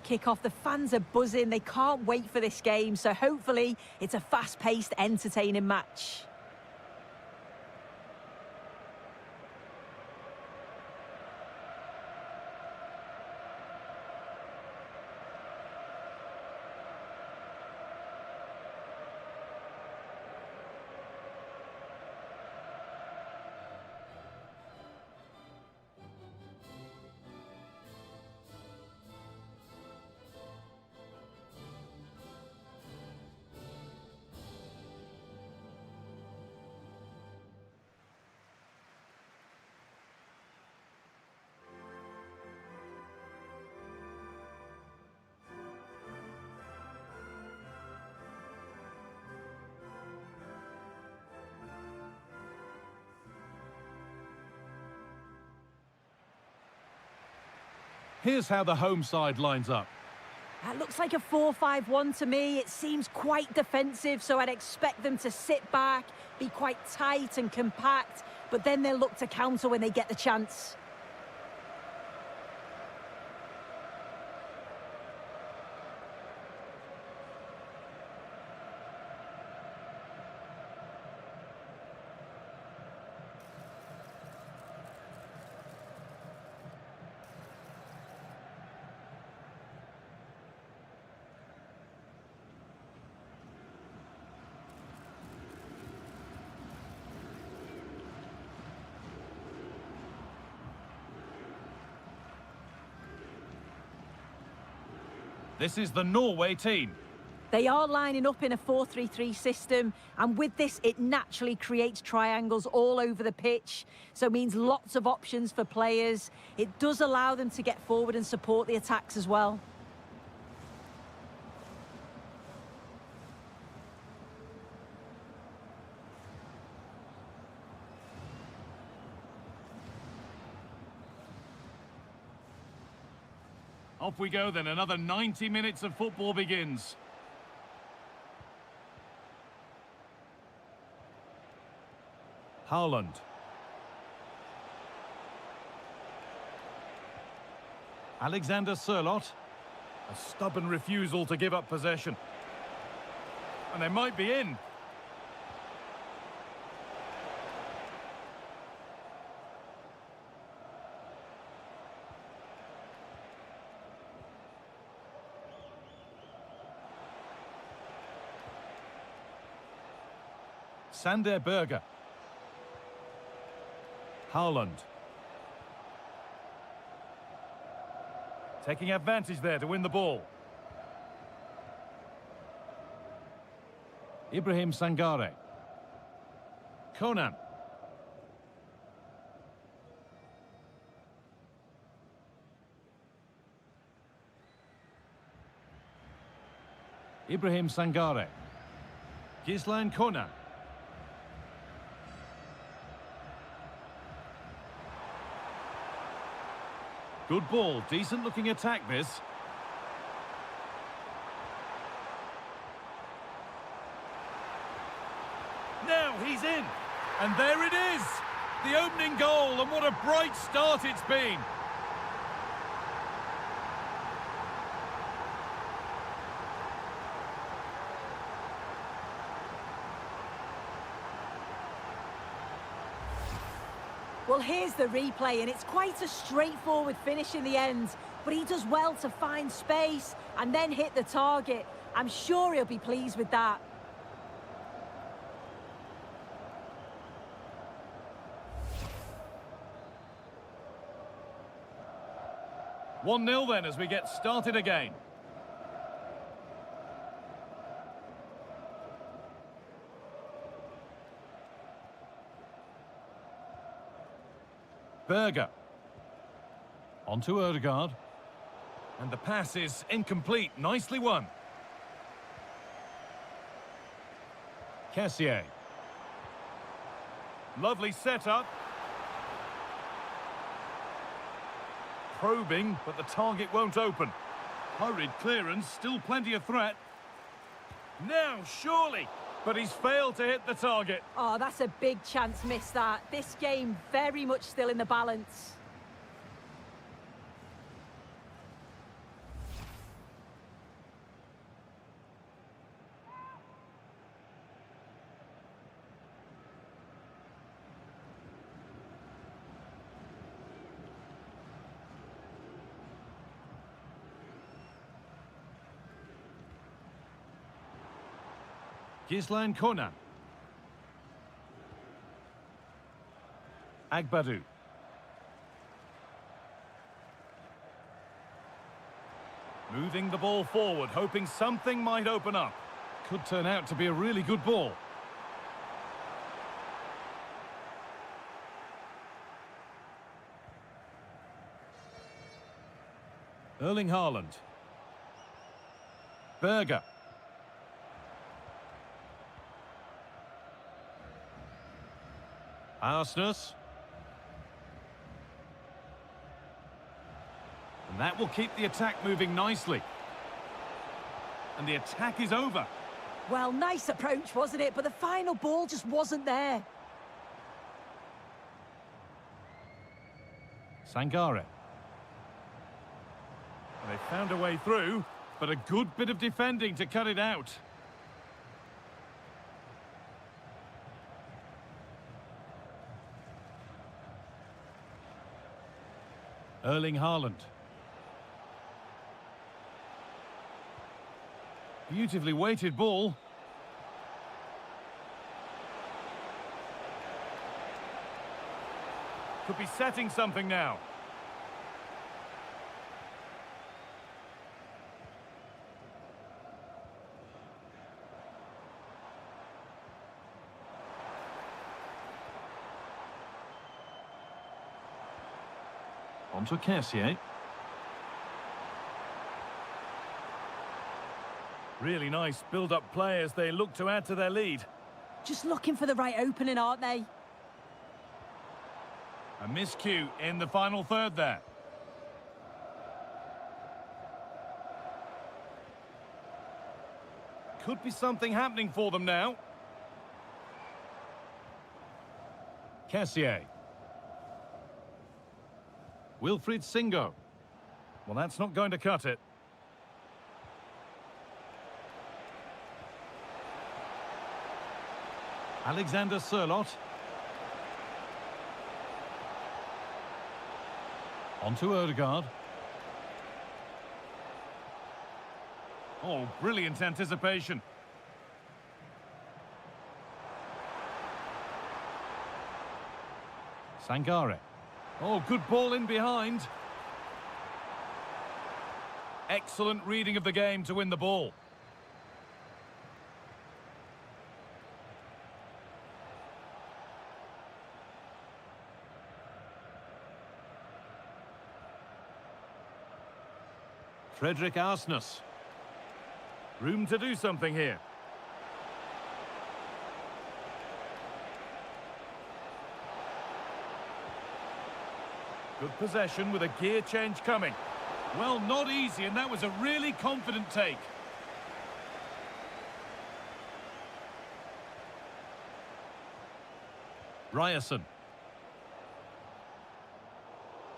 Kick off. The fans are buzzing. They can't wait for this game. So hopefully it's a fast-paced, entertaining match. Here's how the home side lines up. That looks like a 4-5-1 to me. It seems quite defensive, so I'd expect them to sit back, be quite tight and compact, but then they'll look to counter when they get the chance. This is the Norway team. They are lining up in a 4-3-3 system, and with this, it naturally creates triangles all over the pitch, so it means lots of options for players. It does allow them to get forward and support the attacks as well. Off we go then, another 90 minutes of football begins. Haaland. Alexander Sørloth. A stubborn refusal to give up possession. And they might be in. Sander Berge. Haaland. Taking advantage there to win the ball. Ibrahim Sangare. Conan. Ibrahim Sangare. Gislan Conan. Good ball, decent looking attack this. And there it is! The opening goal, and what a bright start it's been! Well, here's the replay, and it's quite a straightforward finish in the end. But he does well to find space and then hit the target. I'm sure he'll be pleased with that. One 0 then as we get started again. Berger. On to Ødegaard. And the pass is incomplete. Nicely won. Kessié. Lovely setup. Probing, but the target won't open. Hurried clearance, still plenty of threat. Now, surely! But he's failed to hit the target. Oh, that's a big chance missed that. This game very much still in the balance. Gislan Konan. Agbadu. Moving the ball forward, hoping something might open up. Could turn out to be a really good ball. Erling Haaland. Berger. Arsness. And that will keep the attack moving nicely. And the attack is over. Well, nice approach, wasn't it? But the final ball just wasn't there. Sangare. They found a way through, but a good bit of defending to cut it out. Erling Haaland. Beautifully weighted ball. Could be setting something now. On to Kessié. Really nice build-up play as they look to add to their lead. Just looking for the right opening, aren't they? A miscue in the final third there. Could be something happening for them now. Kessié. Wilfried Singo. Well, that's not going to cut it. Alexander Sørloth. On to Ødegaard. Oh, brilliant anticipation. Sangare. Oh, good ball in behind. Excellent reading of the game to win the ball. Fredrik Arsness. Room to do something here. Good possession with a gear change coming. Well, not easy, and that was a really confident take. Ryerson.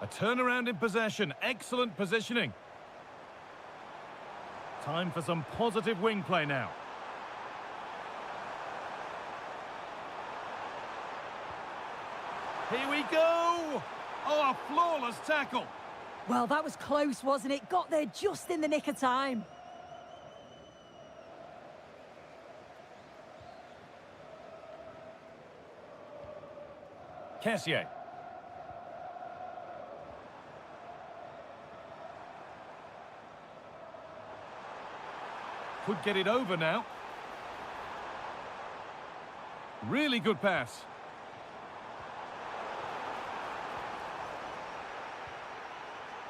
A turnaround in possession. Excellent positioning. Time for some positive wing play now. Here we go! Oh, a flawless tackle. Well, that was close, wasn't it? Got there just in the nick of time. Kessié. Could get it over now. Really good pass.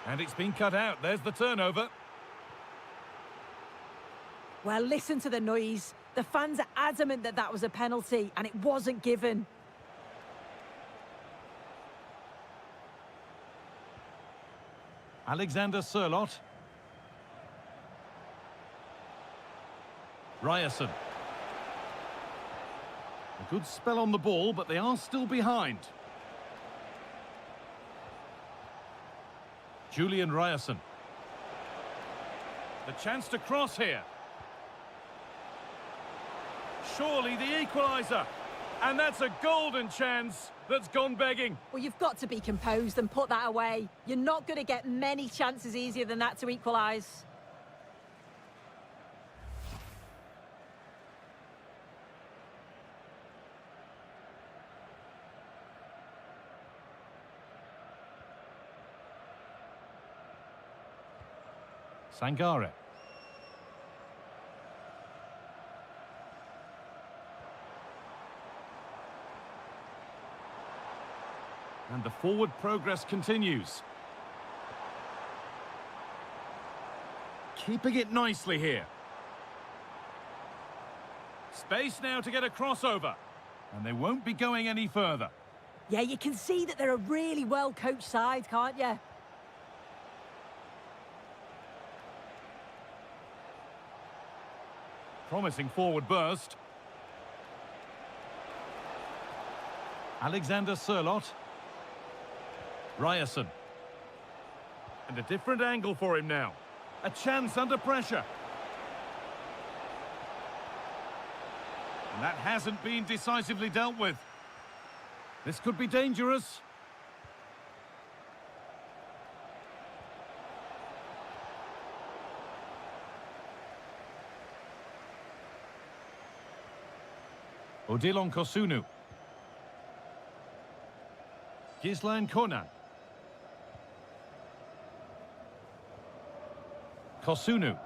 And it's been cut out. There's the turnover. Well, listen to the noise. The fans are adamant that that was a penalty, and it wasn't given. Alexander Sørloth. Ryerson. A good spell on the ball, but they are still behind. Julian Ryerson. The chance to cross here. Surely the equaliser. And that's a golden chance that's gone begging. Well, you've got to be composed and put that away. You're not going to get many chances easier than that to equalise. Sangare. And the forward progress continues. Keeping it nicely here. Space now to get a crossover. And they won't be going any further. Yeah, you can see that they're a really well-coached side, can't you? Promising forward burst. Alexander Sørloth. Ryerson. And a different angle for him now. A chance under pressure. And that hasn't been decisively dealt with. This could be dangerous. Odilon Kosunu. Gislan Konan. Kosunu.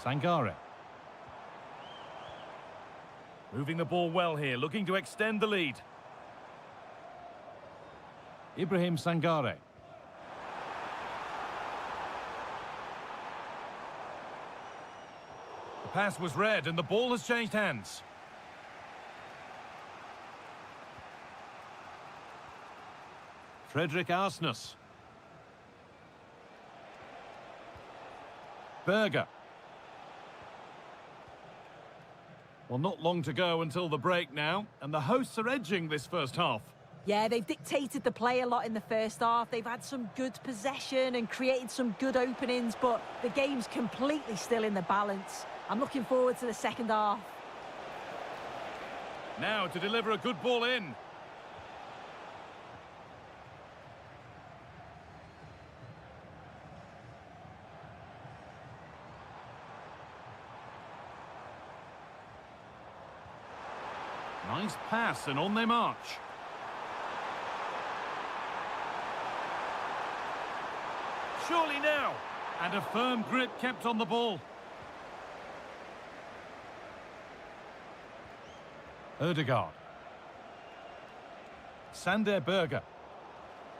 Sangare. Moving the ball well here, looking to extend the lead. Ibrahim Sangare. The pass was read and the ball has changed hands. Fredrik Arsnes. Berger. Well, not long to go until the break now, and the hosts are edging this first half. Yeah, they've dictated the play a lot in the first half. They've had some good possession and created some good openings, but the game's completely still in the balance. I'm looking forward to the second half. Now to deliver a good ball in. Nice pass, and on they march. Surely now. And a firm grip kept on the ball. Ødegaard. Sander Berger.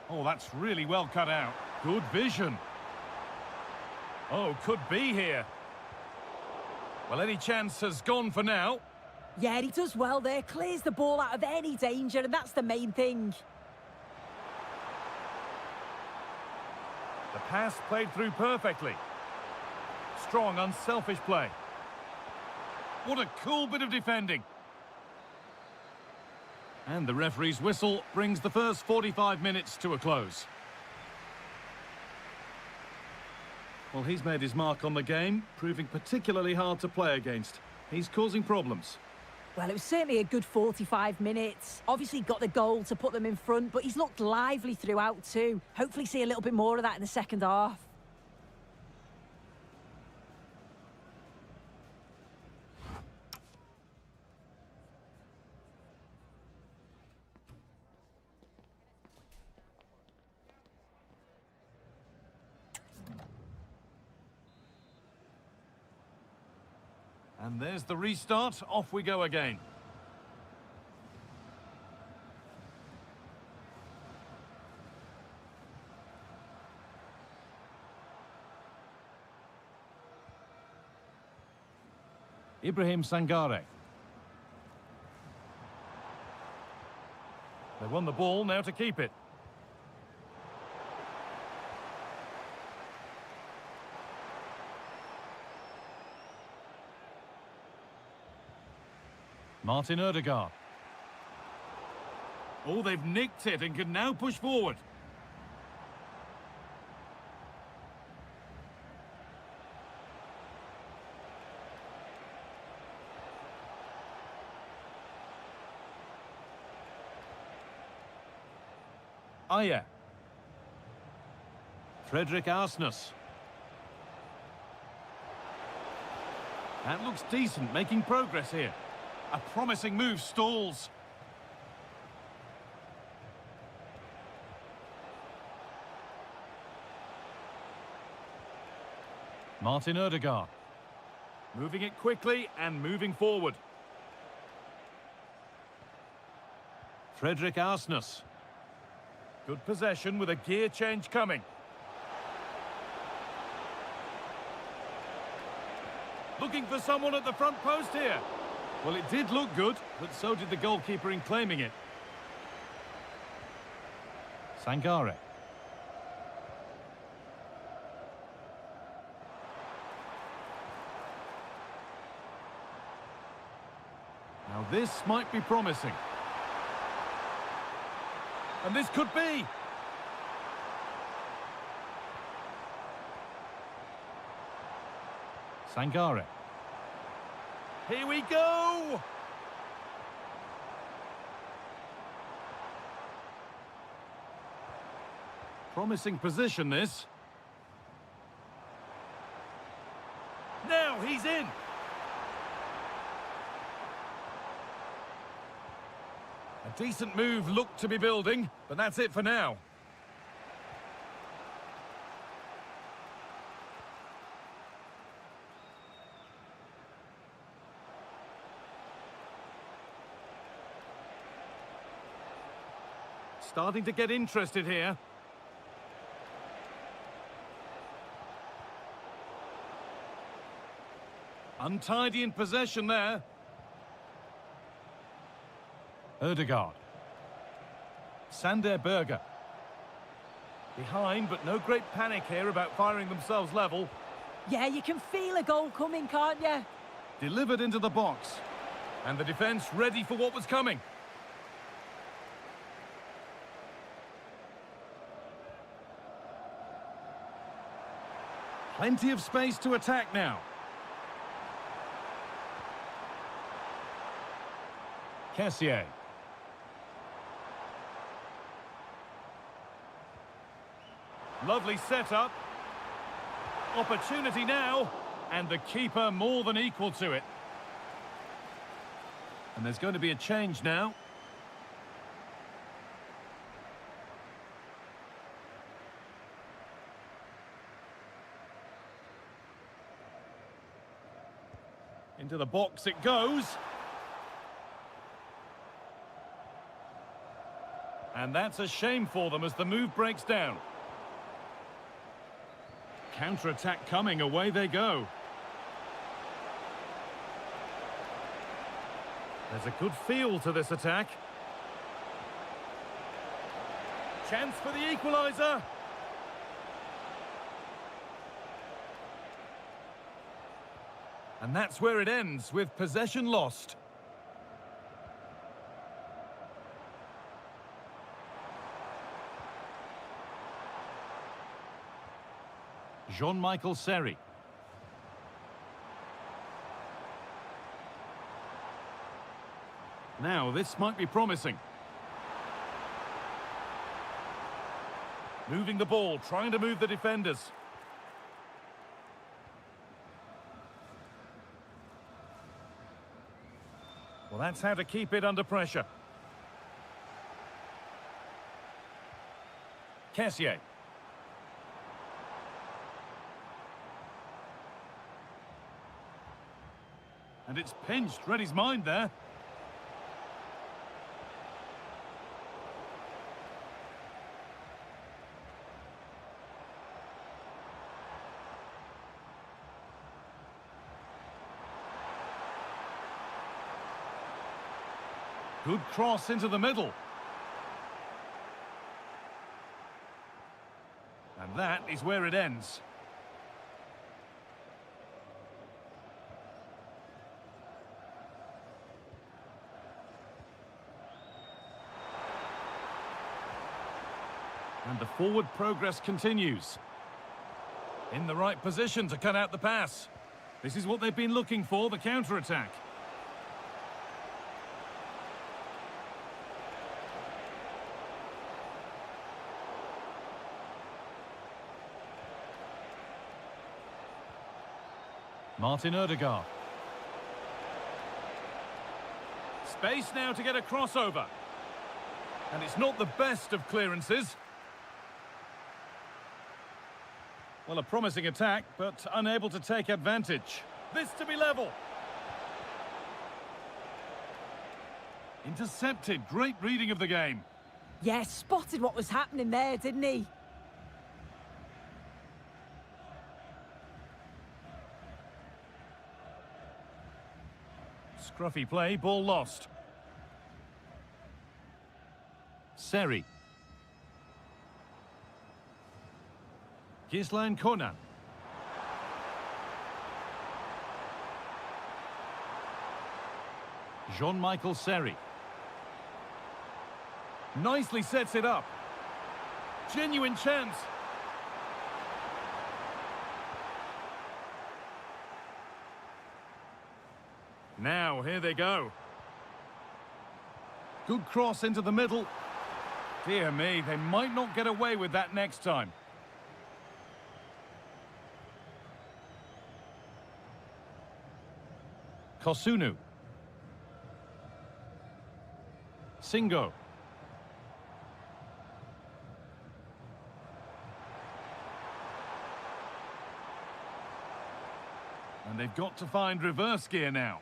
Oh, that's really well cut out. Good vision. Oh, could be here. Well, any chance has gone for now. Yeah, he does well there. Clears the ball out of any danger, and that's the main thing. The pass played through perfectly. Strong, unselfish play. What a cool bit of defending. And the referee's whistle brings the first 45 minutes to a close. Well, he's made his mark on the game, proving particularly hard to play against. He's causing problems. Well, it was certainly a good 45 minutes. Obviously got the goal to put them in front, but he's looked lively throughout too. Hopefully see a little bit more of that in the second half. And there's the restart. Off we go again. Ibrahim Sangare. They won the ball, now to keep it. Martin Ødegaard. Oh, they've nicked it and can now push forward. Ayer. Frederick Arsnes. That looks decent, making progress here. A promising move stalls. Martin Ødegaard. Moving it quickly and moving forward. Frederick Arsnes. Good possession with a gear change coming. Looking for someone at the front post here. Well, it did look good, but so did the goalkeeper in claiming it. Sangare. Now this might be promising. And this could be. Sangare. Here we go! Promising position, this. Now he's in! A decent move looked to be building, but that's it for now. Starting to get interested here. Untidy in possession there. Ødegaard. Sander Berger. Behind, but no great panic here about firing themselves level. Yeah, you can feel a goal coming, can't you? Delivered into the box. And the defence ready for what was coming. Plenty of space to attack now. Kessié. Lovely setup. Opportunity now, and the keeper more than equal to it. And there's going to be a change now. Into the box it goes. And that's a shame for them as the move breaks down. Counter-attack coming, away they go. There's a good feel to this attack. Chance for the equaliser. And that's where it ends, with possession lost. Jean-Michael Seri. Now, this might be promising. Moving the ball, trying to move the defenders. Well, that's how to keep it under pressure. Kessié. And it's pinched, read his mind there. Good cross into the middle. And that is where it ends. And the forward progress continues. In the right position to cut out the pass. This is what they've been looking for, the counter-attack. Martin Odegaard. Space now to get a crossover. And it's not the best of clearances. Well, a promising attack, but unable to take advantage. This to be level. Intercepted. Great reading of the game. Yeah, spotted what was happening there, didn't he? Scruffy play, ball lost. Seri. Gislan Konan. Jean-Michael Seri. Nicely sets it up. Genuine chance. Now, here they go. Good cross into the middle. Dear me, they might not get away with that next time. Kosunu. Singo. And they've got to find reverse gear now.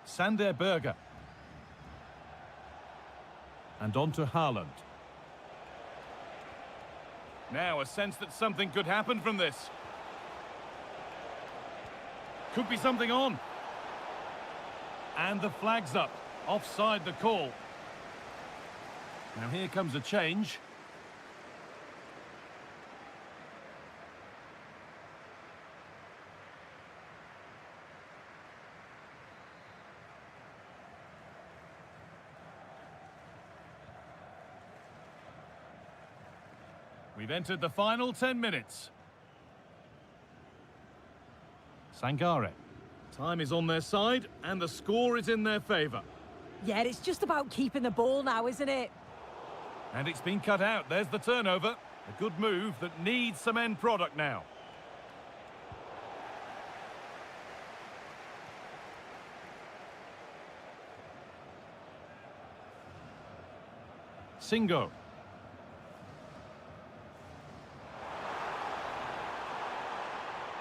Sander Berger. And on to Haaland. Now a sense that something could happen from this. Could be something on. And the flag's up. Offside the call. Now here comes a change. We've entered the final 10 minutes. Sangare. Time is on their side, and the score is in their favour. Yeah, it's just about keeping the ball now, isn't it? And it's been cut out. There's the turnover. A good move that needs some end product now. Singo.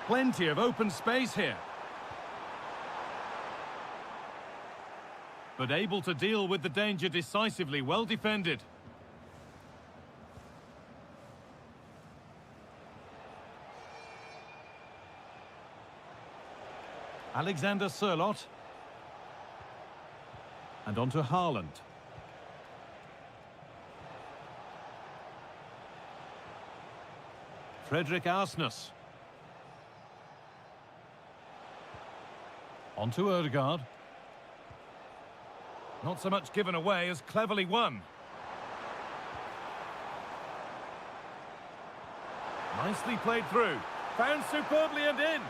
Plenty of open space here. But able to deal with the danger decisively, well defended. Alexander Sørloth. And on to Haaland. Fredrik Arsnes. On to Odegaard. Not so much given away as cleverly won. Nicely played through. Found superbly and in.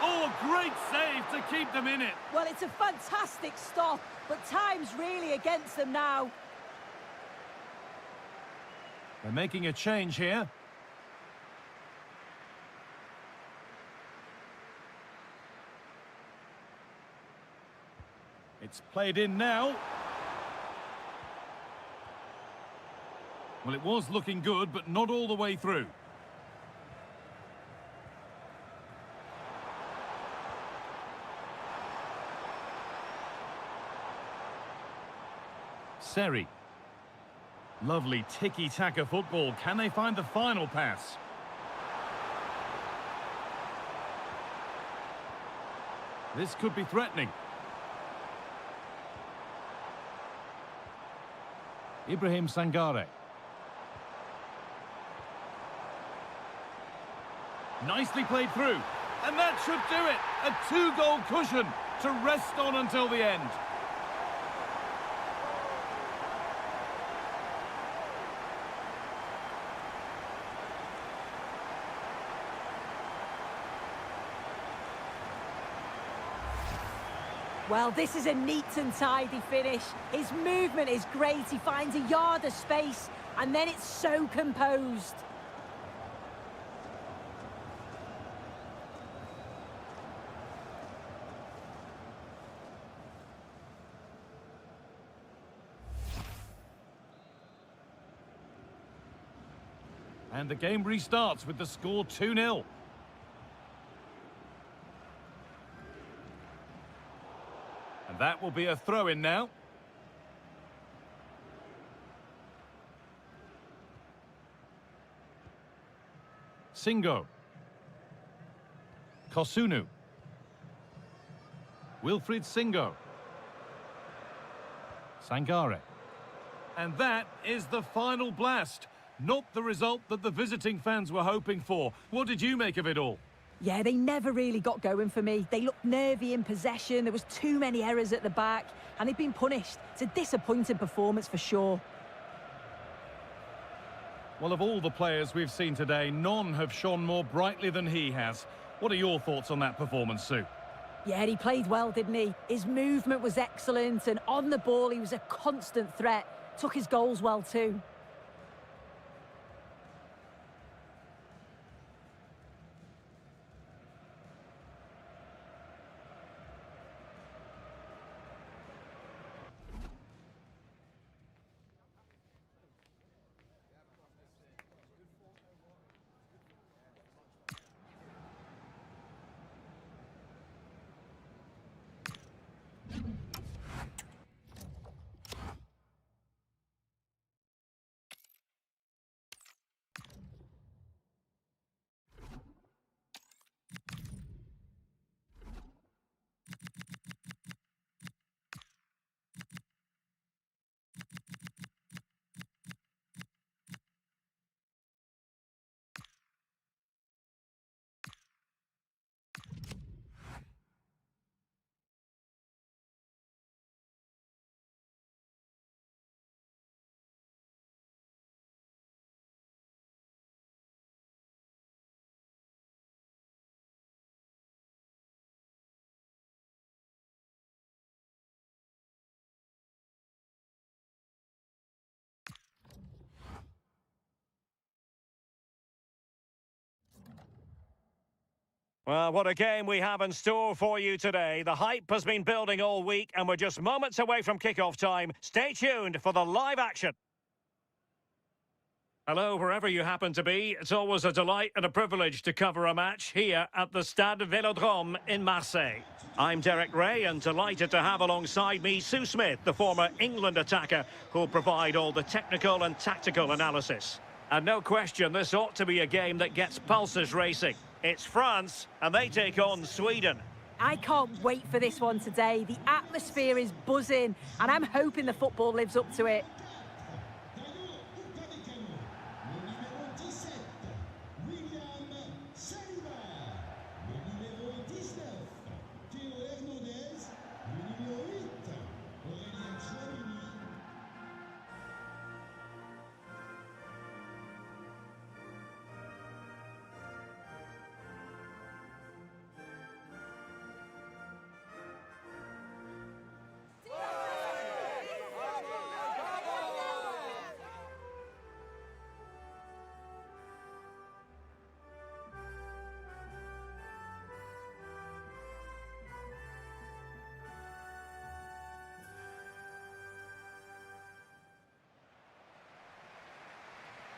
Oh, great save to keep them in it. Well, it's a fantastic stop, but time's really against them now. They're making a change here. It's played in now. Well, it was looking good, but not all the way through. Seri. Lovely tiki-taka football. Can they find the final pass? This could be threatening. Ibrahim Sangare. Nicely played through. And that should do it. A two-goal cushion to rest on until the end. Well, this is a neat and tidy finish. His movement is great. He finds a yard of space, and then it's so composed. And the game restarts with the score 2-0. And that will be a throw-in now. Singo. Kosunu. Wilfried Singo. Sangare. And that is the final blast. Not the result that the visiting fans were hoping for. What did you make of it all? Yeah, they never really got going for me. They looked nervy in possession. There was too many errors at the back, and they've been punished. It's a disappointing performance for sure. Well, of all the players we've seen today, none have shone more brightly than he has. What are your thoughts on that performance, Sue? Yeah, he played well, didn't he? His movement was excellent, and on the ball, he was a constant threat. Took his goals well, too. Well, what a game we have in store for you today. The hype has been building all week, and we're just moments away from kickoff time. Stay tuned for the live action. Hello, wherever you happen to be. It's always a delight and a privilege to cover a match here at the Stade Vélodrome in Marseille. I'm Derek Ray, and delighted to have alongside me Sue Smith, the former England attacker, who'll provide all the technical and tactical analysis. And no question, this ought to be a game that gets pulses racing. It's France, and they take on Sweden. I can't wait for this one today. The atmosphere is buzzing, and I'm hoping the football lives up to it.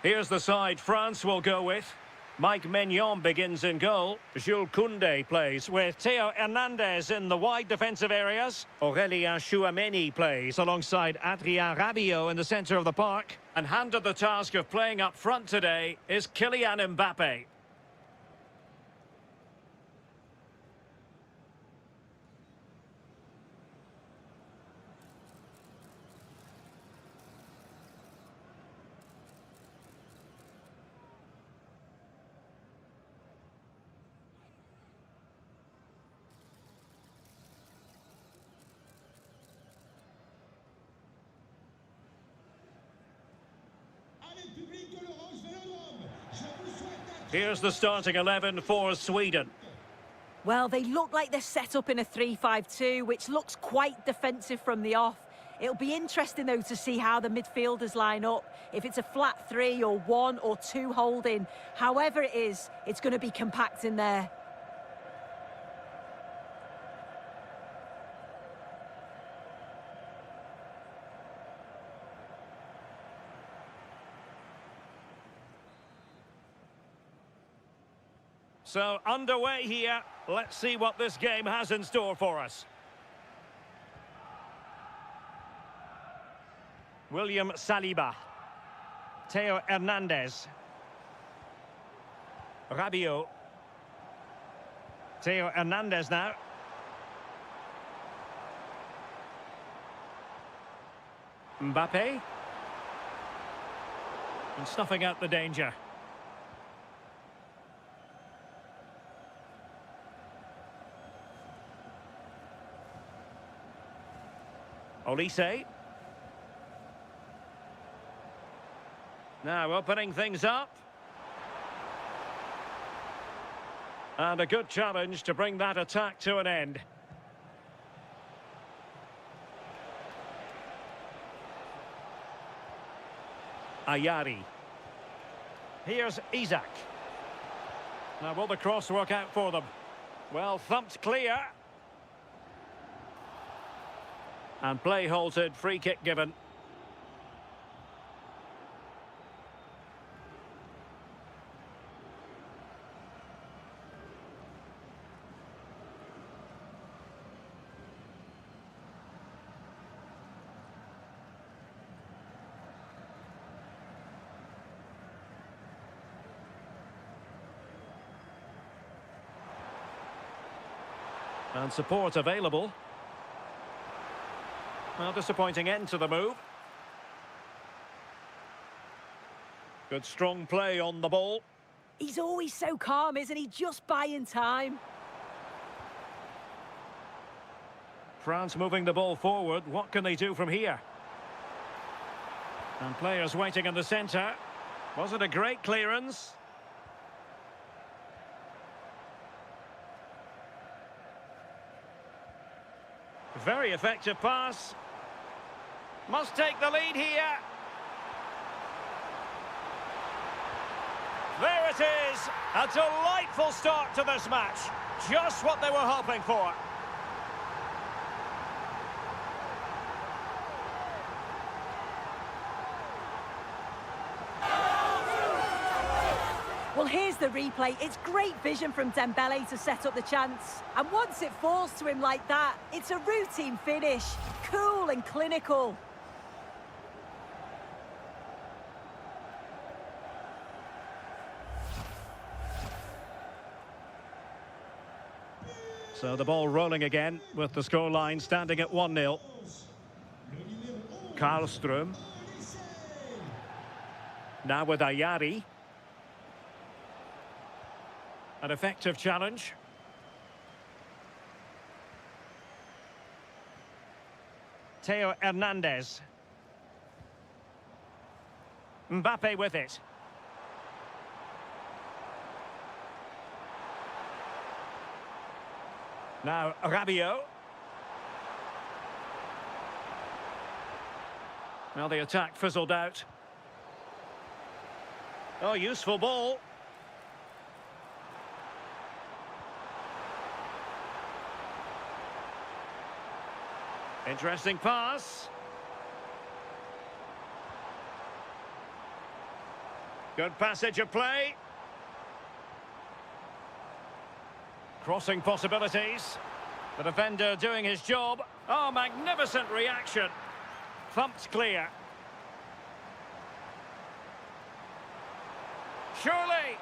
Here's the side France will go with. Mike Maignan begins in goal. Jules Koundé plays with Theo Hernandez in the wide defensive areas. Aurélien Chouameni plays alongside Adrien Rabiot in the centre of the park. And handed the task of playing up front today is Kylian Mbappe. Here's the starting 11 for Sweden. Well, they look like they're set up in a 3-5-2, which looks quite defensive from the off. It'll be interesting, though, to see how the midfielders line up. If it's a flat 3 or 1 or 2 holding, however it is, it's going to be compact in there. So, underway here. Let's see what this game has in store for us. William Saliba. Theo Hernandez. Rabiot. Theo Hernandez now. Mbappe. And snuffing out the danger. Olise. Now opening things up. And a good challenge to bring that attack to an end. Ayari. Here's Isak. Now will the cross work out for them? Well, thumped clear. And play halted, free kick given. And support available. Well, disappointing end to the move. Good strong play on the ball. He's always so calm, isn't he? Just buying time. France moving the ball forward. What can they do from here? And players waiting in the centre. Was it a great clearance? Very effective pass. Must take the lead here. There it is. A delightful start to this match. Just what they were hoping for. Well, here's the replay. It's great vision from Dembele to set up the chance. And once it falls to him like that, it's a routine finish. Cool and clinical. So the ball rolling again with the scoreline standing at 1-0. Karlström. Now with Ayari. An effective challenge. Theo Hernandez. Mbappe with it. Now Rabiot. Well, the attack fizzled out. Oh, useful ball. Interesting pass. Good passage of play. Crossing possibilities. The defender doing his job. Oh, magnificent reaction. Thumped clear. Surely.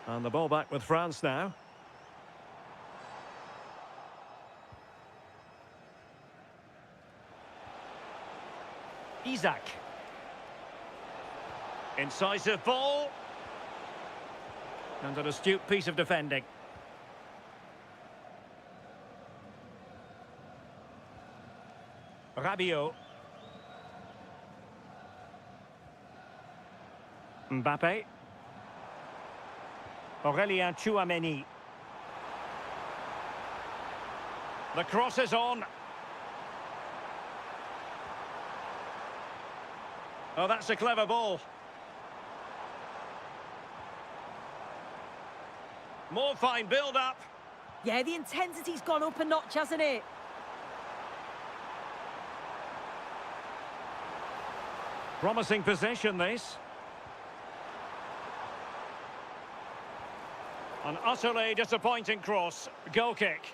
And the ball back with France now. Isaac. Incisive ball. And an astute piece of defending. Rabiot. Mbappe. Aurélien Tchouameni. The cross is on. Oh, that's a clever ball. More fine build-up. Yeah, the intensity's gone up a notch, hasn't it? Promising possession, this. An utterly disappointing cross. Goal kick.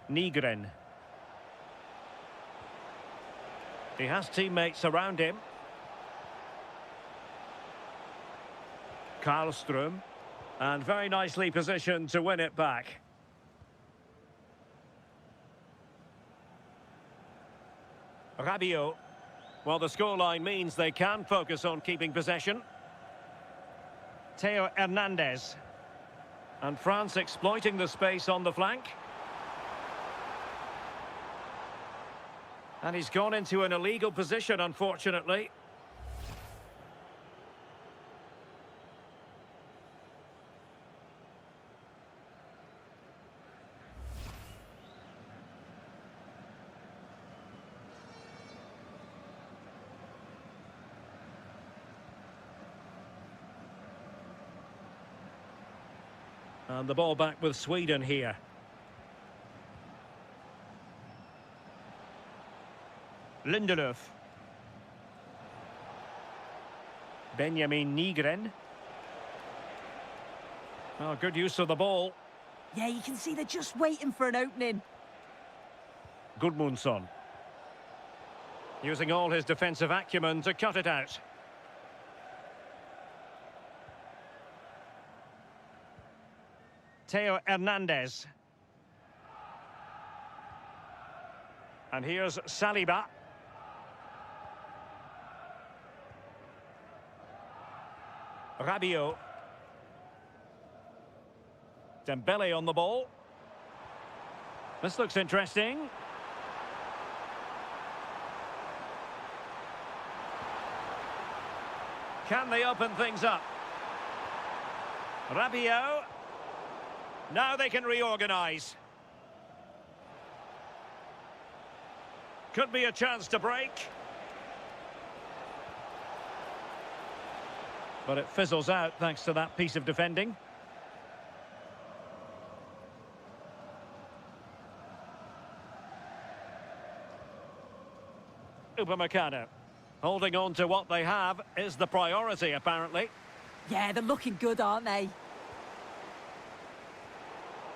Nygren. He has teammates around him. Karlström. And very nicely positioned to win it back. Rabiot. Well, the scoreline means they can focus on keeping possession. Theo Hernandez. And France exploiting the space on the flank. And he's gone into an illegal position, unfortunately. And the ball back with Sweden here. Lindelöf. Benjamin Nygren. Oh, good use of the ball. Yeah, you can see they're just waiting for an opening. Gudmundsson. Using all his defensive acumen to cut it out. Theo Hernandez. And here's Saliba. Rabiot. Dembele on the ball. This looks interesting. Can they open things up? Rabiot. Now they can reorganise. Could be a chance to break. But it fizzles out thanks to that piece of defending. Upamecano. Holding on to what they have is the priority, apparently. Yeah, they're looking good, aren't they?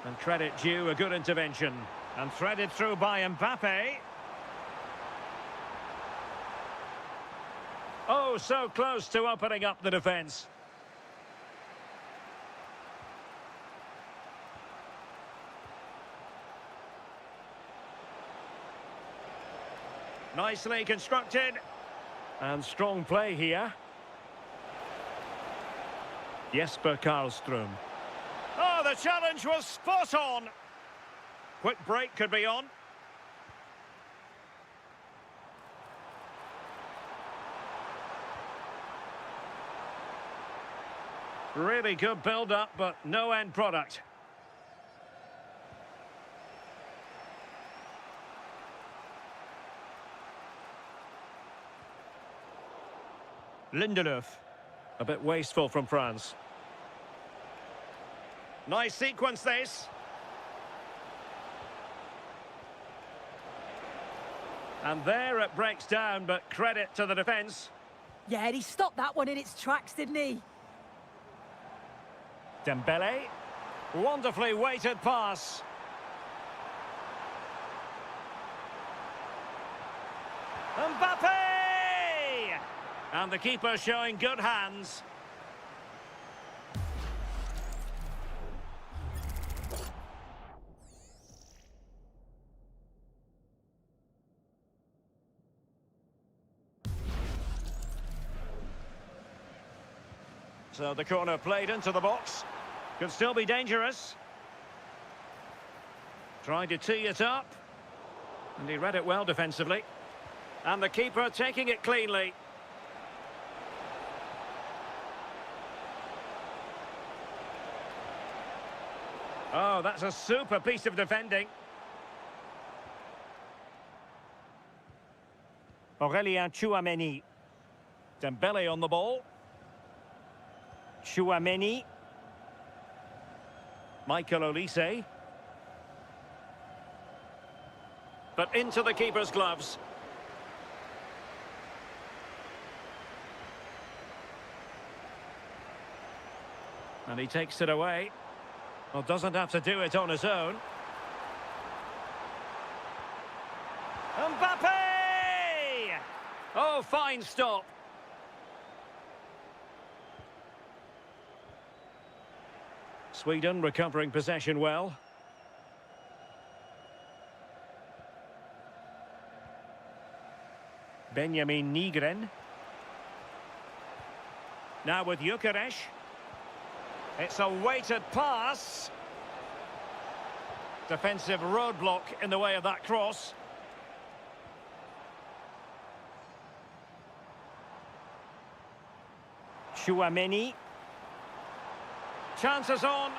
And credit due, a good intervention. And threaded through by Mbappe. Oh, so close to opening up the defence. Nicely constructed. And strong play here. Jesper Karlström. Oh, the challenge was spot on. Quick break could be on. Really good build-up, but no end product. Lindelöf. A bit wasteful from France. Nice sequence, this. And there it breaks down, but credit to the defence. Yeah, he stopped that one in its tracks, didn't he? Dembele. Wonderfully weighted pass. Mbappe! And the keeper showing good hands. So the corner played into the box. Could still be dangerous. Trying to tee it up. And he read it well defensively. And the keeper taking it cleanly. Oh, that's a super piece of defending. Aurélien Tchouameni. Dembele on the ball. Tchouameni. Michael Olise. But into the keeper's gloves. And he takes it away. Well, doesn't have to do it on his own. Mbappe! Oh, fine stop. Sweden recovering possession well. Benjamin Nygren. Now with Gyökeres. It's a weighted pass. Defensive roadblock in the way of that cross. Tchouameni. Chances on.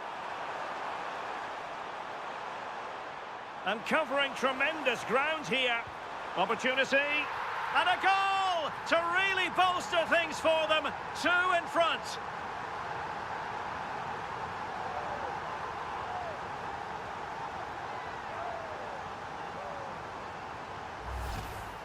And covering tremendous ground here. Opportunity. And a goal to really bolster things for them. 2 in front.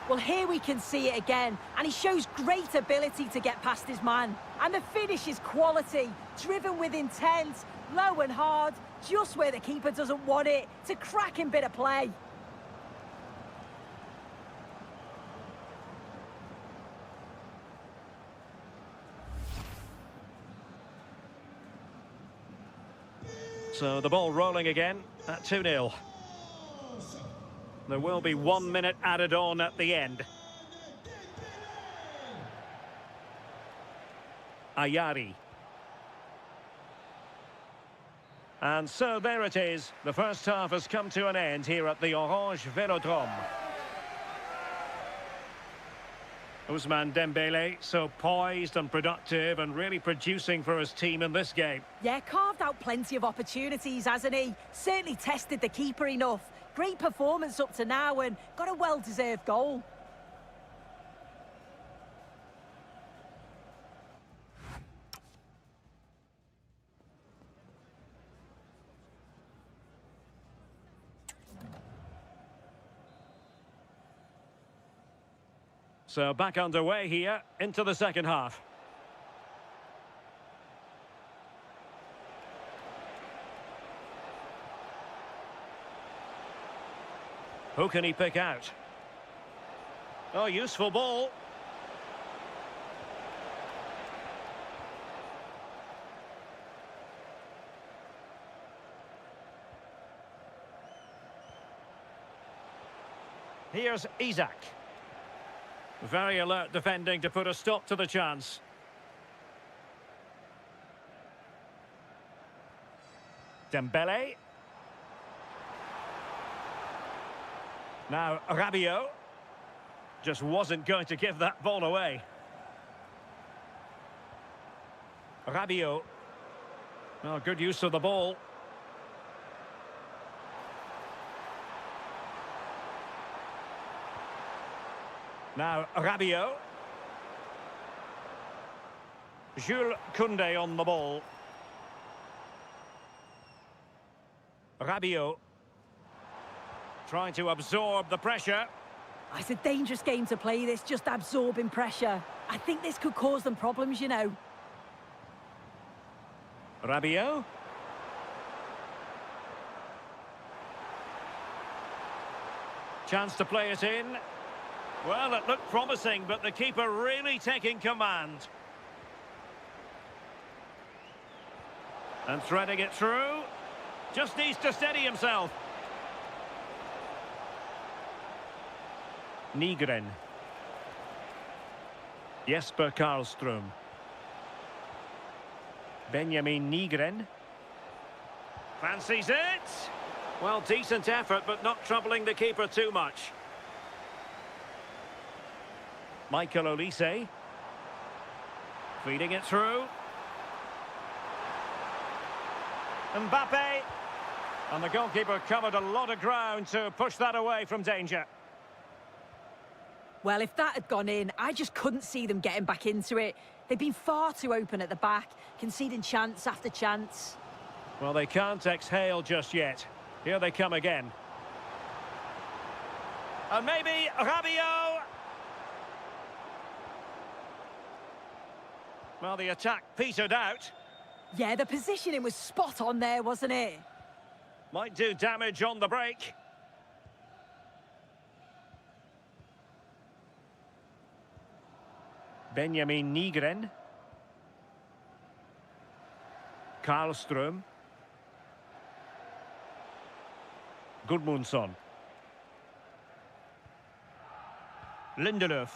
Well, here we can see it again, and he shows great ability to get past his man. And the finish is quality, driven with intent, low and hard, just where the keeper doesn't want it. It's a cracking bit of play. So the ball rolling again at 2-0. There will be 1 minute added on at the end. Ayari. And so there it is. The first half has come to an end here at the Orange Velodrome. Ousmane Dembele, so poised and productive and really producing for his team in this game. Yeah, carved out plenty of opportunities, hasn't he? Certainly tested the keeper enough. Great performance up to now and got a well-deserved goal. So back underway here into the second half. Who can he pick out? Oh, useful ball. Here's Isak. Very alert defending to put a stop to the chance. Dembele. Now Rabiot. Just wasn't going to give that ball away. Rabiot. Oh, good use of the ball. Now Rabiot. Jules Koundé on the ball. Rabiot. Trying to absorb the pressure. It's a dangerous game to play this, just absorbing pressure. I think this could cause them problems, you know. Rabiot. Chance to play it in. Well, it looked promising, but the keeper really taking command. And threading it through. Just needs to steady himself. Nygren. Jesper Karlström. Benjamin Nygren. Fancies it. Well, decent effort, but not troubling the keeper too much. Michael Olise. Feeding it through. Mbappe. And the goalkeeper covered a lot of ground to push that away from danger. Well, if that had gone in, I just couldn't see them getting back into it. They've been far too open at the back, conceding chance after chance. Well, they can't exhale just yet. Here they come again. And maybe Rabiot. Well, the attack petered out. Yeah, the positioning was spot on there, wasn't it? Might do damage on the break. Benjamin Nygren. Karlström. Gudmundsson. Lindelöf.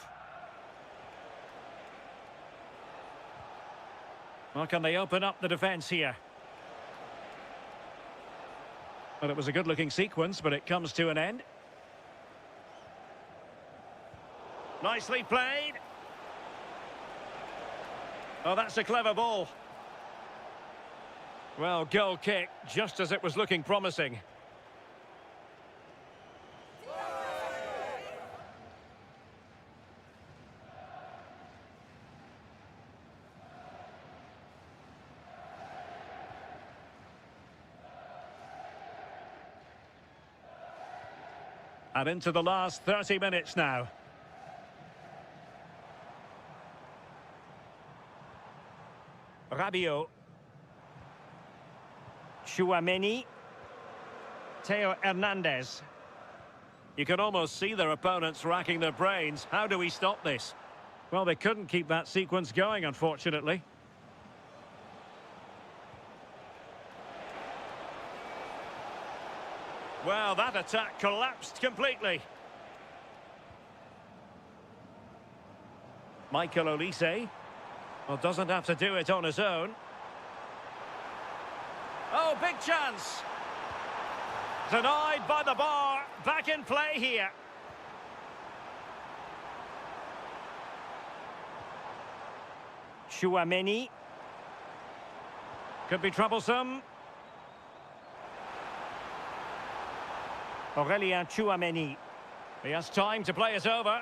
Well, can they open up the defence here? Well, it was a good-looking sequence, but it comes to an end. Nicely played. Oh, that's a clever ball. Well, goal kick, just as it was looking promising. And into the last 30 minutes now. Rabiot. Chouameni. Theo Hernandez. You can almost see their opponents racking their brains. How do we stop this? Well, they couldn't keep that sequence going, unfortunately. Well, that attack collapsed completely. Michael Olise. Well, doesn't have to do it on his own. Oh, big chance. Denied by the bar. Back in play here. Chouameni. Could be troublesome. Aurélien Chouameni. He has time to play it over.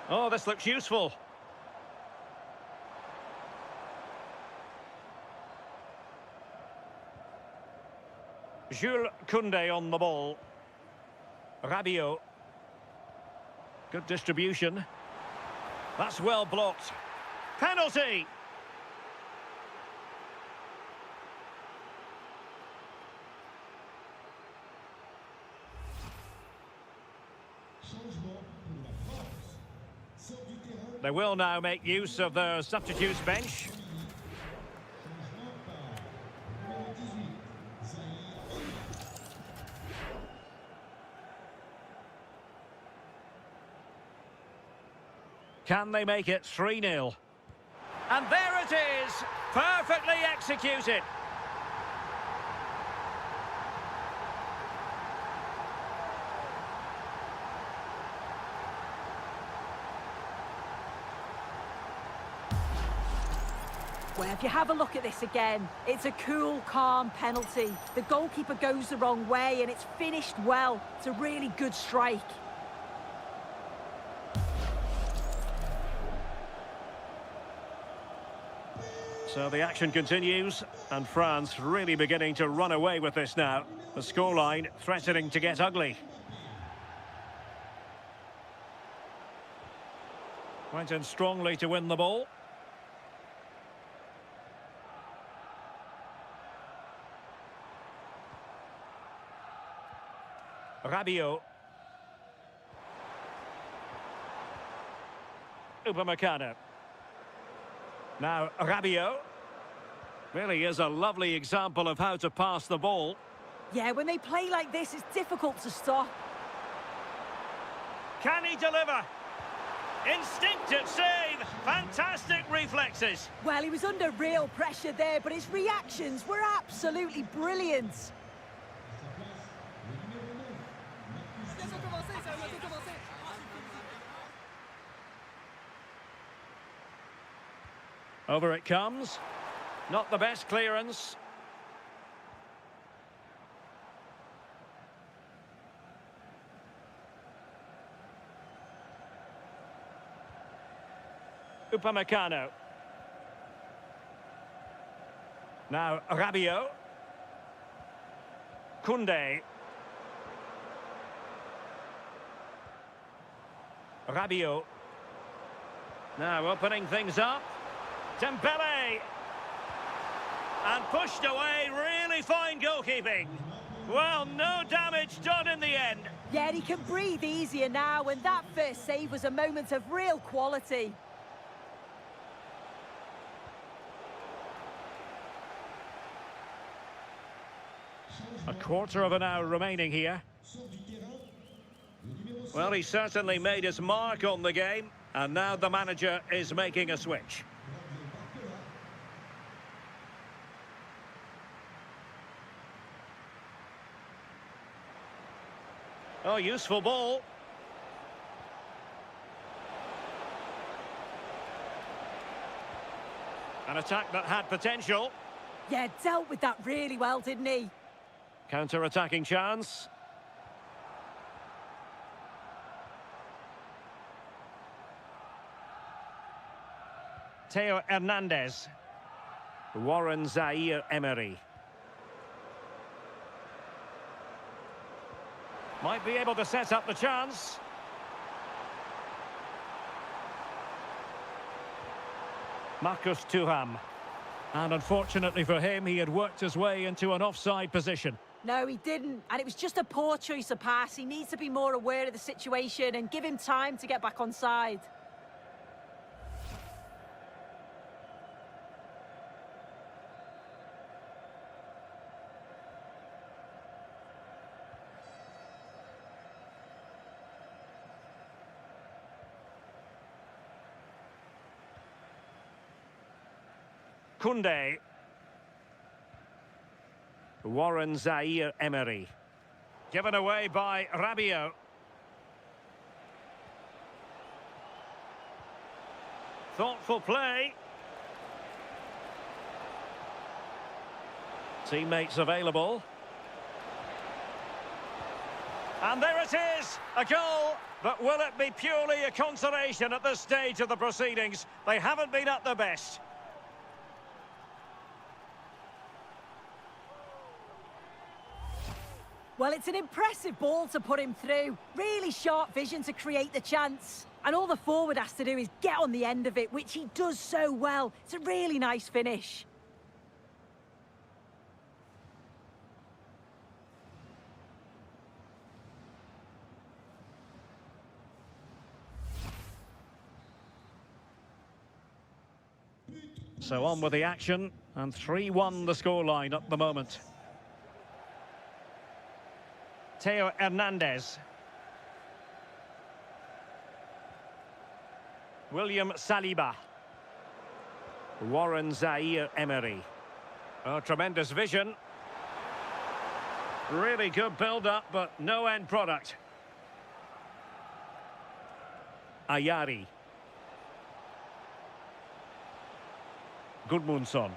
Oh, this looks useful. Jules Koundé on the ball. Rabiot. Good distribution. That's well blocked. Penalty! They will now make use of their substitutes bench. Can they make it 3-0? And there it is! Perfectly executed! Well, if you have a look at this again, it's a cool, calm penalty. The goalkeeper goes the wrong way and it's finished well. It's a really good strike. So the action continues, and France really beginning to run away with this now. The scoreline threatening to get ugly. Went in strongly to win the ball. Rabiot. Upamecano. Now Rabiot. Really is a lovely example of how to pass the ball. Yeah, when they play like this, it's difficult to stop. Can he deliver? Instinctive save! Fantastic reflexes! Well, he was under real pressure there, but his reactions were absolutely brilliant. Over it comes. Not the best clearance. Upamecano. Now Rabiot. Koundé. Rabiot. Now opening things up. Dembele. And pushed away. Really fine goalkeeping. Well, no damage done in the end. Yeah, he can breathe easier now, and that first save was a moment of real quality. A quarter of an hour remaining here. Well, he certainly made his mark on the game, and now the manager is making a switch. Oh, useful ball. An attack that had potential. Yeah, dealt with that really well, didn't he? Counter-attacking chance. Theo Hernandez. Warren Zaire-Emery. Might be able to set up the chance. Marcus Thuram. And unfortunately for him, he had worked his way into an offside position. No, he didn't. And it was just a poor choice of pass. He needs to be more aware of the situation and give him time to get back on side. Koundé. Warren Zaire-Emery. Given away by Rabiot. Thoughtful play. Teammates available. And there it is, a goal. But will it be purely a consolation at this stage of the proceedings? They haven't been at their best. Well, it's an impressive ball to put him through. Really sharp vision to create the chance. And all the forward has to do is get on the end of it, which he does so well. It's a really nice finish. So on with the action, and 3-1 the scoreline at the moment. Theo Hernandez. William Saliba. Warren Zaire-Emery. Oh, tremendous vision. Really good build-up, but no end product. Ayari. Gudmundsson.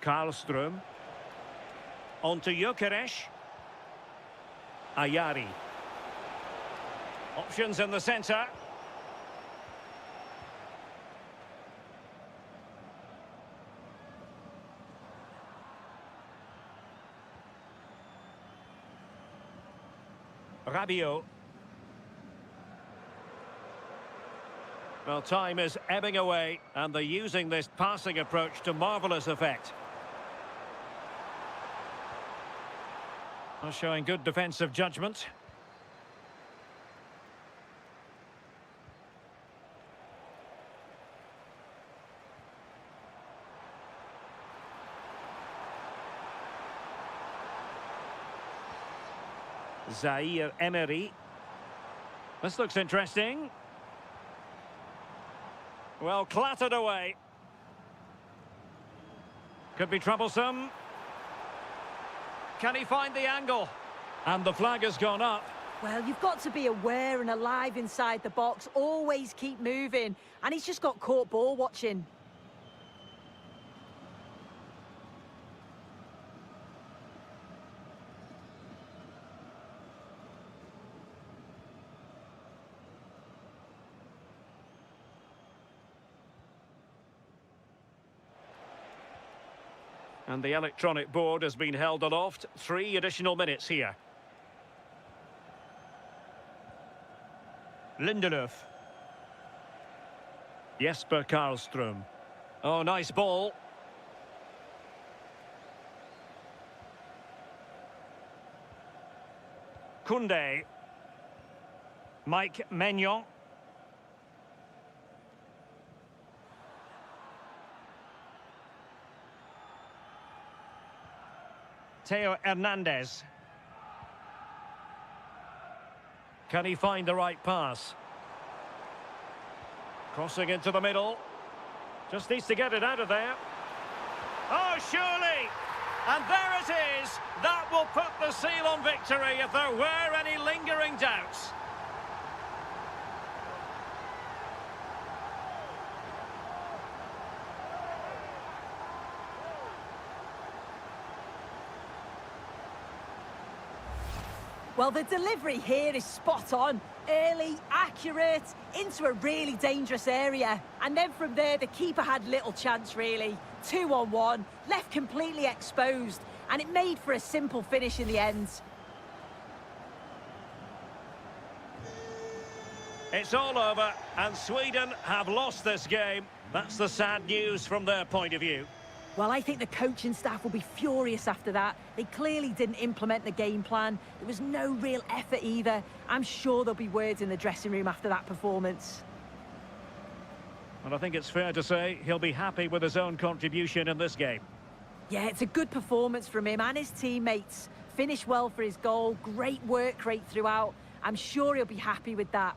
Karlström. On to Gyökeres. Ayari. Options in the centre. Rabiot. Well, time is ebbing away, and they're using this passing approach to marvellous effect. Well, showing good defensive judgment. Zaire Emery. This looks interesting. Well, clattered away. Could be troublesome. Can he find the angle? And the flag has gone up. Well, you've got to be aware and alive inside the box. Always keep moving. And he's just got caught ball watching. And the electronic board has been held aloft. 3 additional minutes here. Lindelöf. Jesper Karlström. Oh, nice ball. Koundé. Mike Maignan. Theo Hernandez. Can he find the right pass? Crossing into the middle. Just needs to get it out of there. Oh, surely! And there it is! That will put the seal on victory if there were any lingering doubts. Well, the delivery here is spot on. Early, accurate, into a really dangerous area. And then from there, the keeper had little chance, really. 2-on-1, left completely exposed. And it made for a simple finish in the end. It's all over, and Sweden have lost this game. That's the sad news from their point of view. Well, I think the coaching staff will be furious after that. They clearly didn't implement the game plan. There was no real effort either. I'm sure there'll be words in the dressing room after that performance. And I think it's fair to say he'll be happy with his own contribution in this game. Yeah, it's a good performance from him and his teammates. Finished well for his goal. Great work rate throughout. I'm sure he'll be happy with that.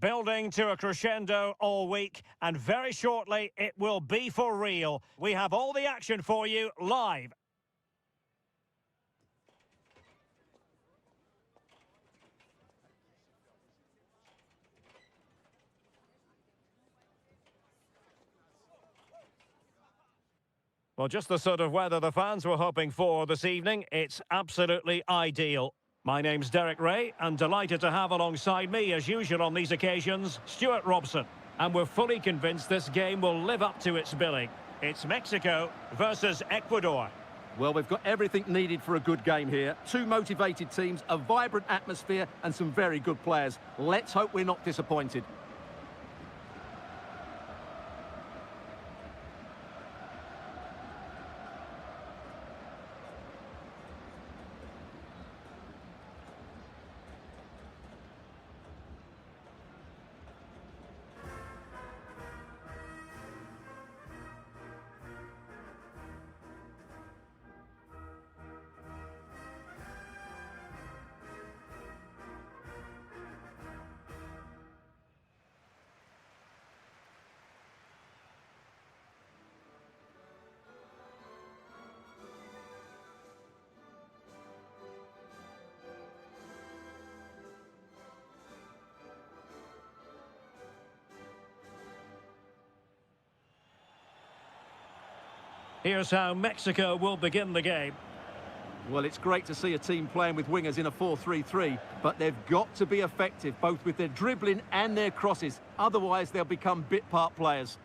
building to a crescendo all week, and very shortly it will be for real. We have all the action for you live. Well, just the sort of weather the fans were hoping for this evening. It's absolutely ideal. My name's Derek Ray, and delighted to have alongside me, as usual on these occasions, Stuart Robson. And we're fully convinced this game will live up to its billing. It's Mexico versus Ecuador. Well, we've got everything needed for a good game here. Two motivated teams, a vibrant atmosphere, and some very good players. Let's hope we're not disappointed. Here's how Mexico will begin the game. Well, it's great to see a team playing with wingers in a 4-3-3, but they've got to be effective, both with their dribbling and their crosses. Otherwise, they'll become bit-part players.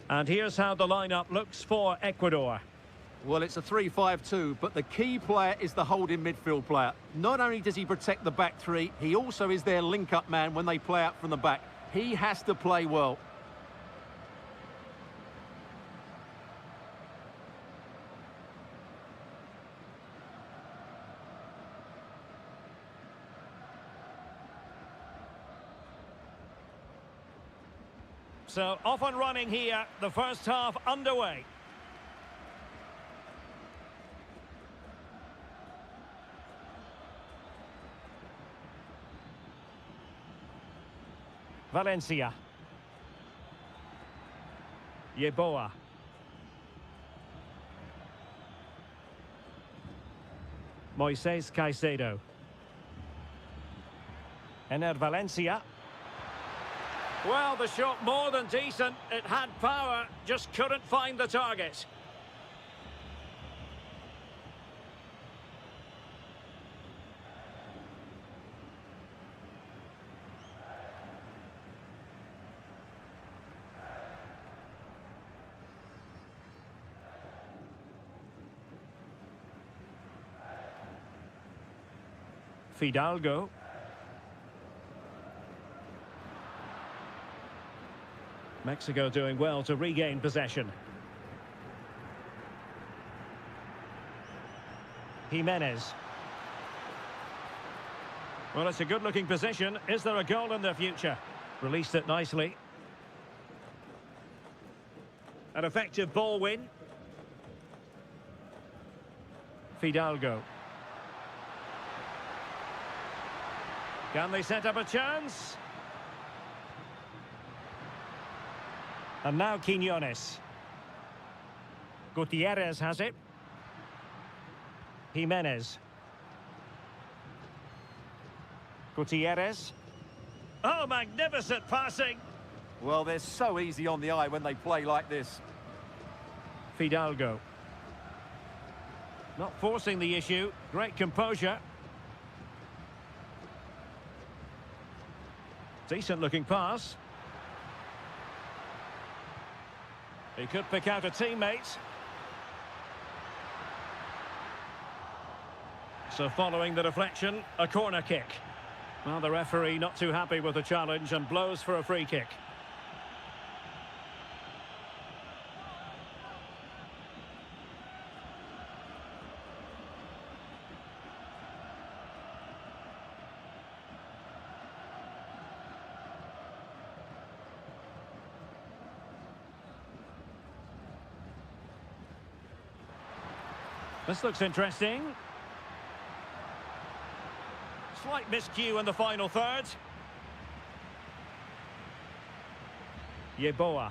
And here's how the lineup looks for Ecuador. Well, it's a 3-5-2, but the key player is the holding midfield player. Not only does he protect the back three, he also is their link-up man when they play out from the back. He has to play well. So, off and running here, the first half underway. Valencia. Yeboah. Moises Caicedo. Ener Valencia. Well, the shot more than decent. It had power, just couldn't find the target. Fidalgo. Mexico doing well to regain possession. Jimenez. Well, it's a good-looking position. Is there a goal in the future? Released it nicely. An effective ball win. Fidalgo. Can they set up a chance? And now Quiñones. Gutierrez has it. Jimenez. Gutierrez. Oh, magnificent passing. Well, they're so easy on the eye when they play like this. Fidalgo. Not forcing the issue. Great composure. Decent looking pass. He could pick out a teammate. So following the deflection, a corner kick. Well, the referee not too happy with the challenge and blows for a free kick. This looks interesting. Slight miscue in the final third. Yeboah.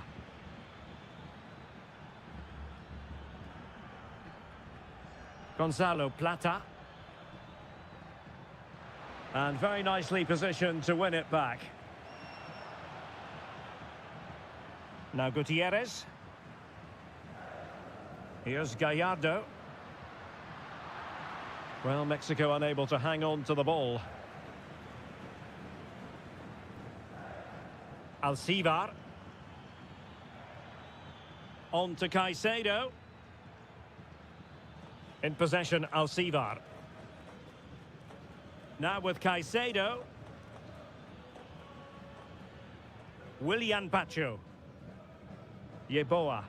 Gonzalo Plata. And very nicely positioned to win it back. Now Gutierrez. Here's Gallardo. Well, Mexico unable to hang on to the ball. Alcivar. On to Caicedo. In possession, Alcivar. Now with Caicedo. Willian Pacho. Yeboah.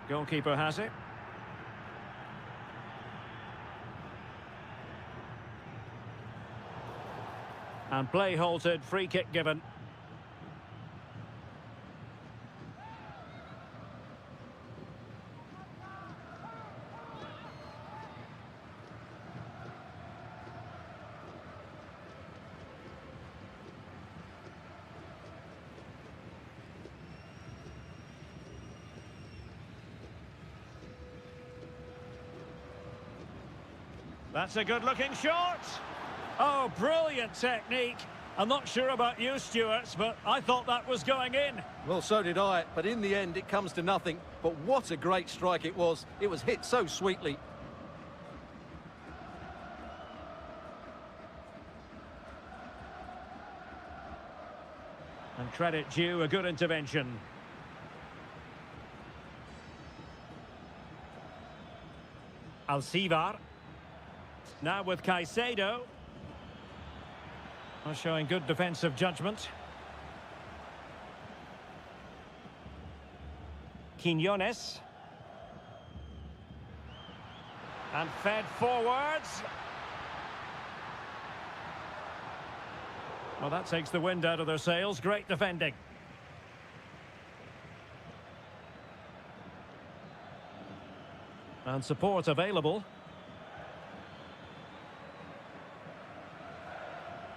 Goalkeeper has it. And play halted, free kick given. That's a good-looking shot. Oh, brilliant technique. I'm not sure about you, Stuart, but I thought that was going in. Well, so did I, but in the end it comes to nothing. But what a great strike it was. It was hit so sweetly. And credit due, a good intervention. Alcivar. Now with Caicedo. Showing good defensive judgment. Quiñones. And fed forwards. Well, that takes the wind out of their sails. Great defending. And support available.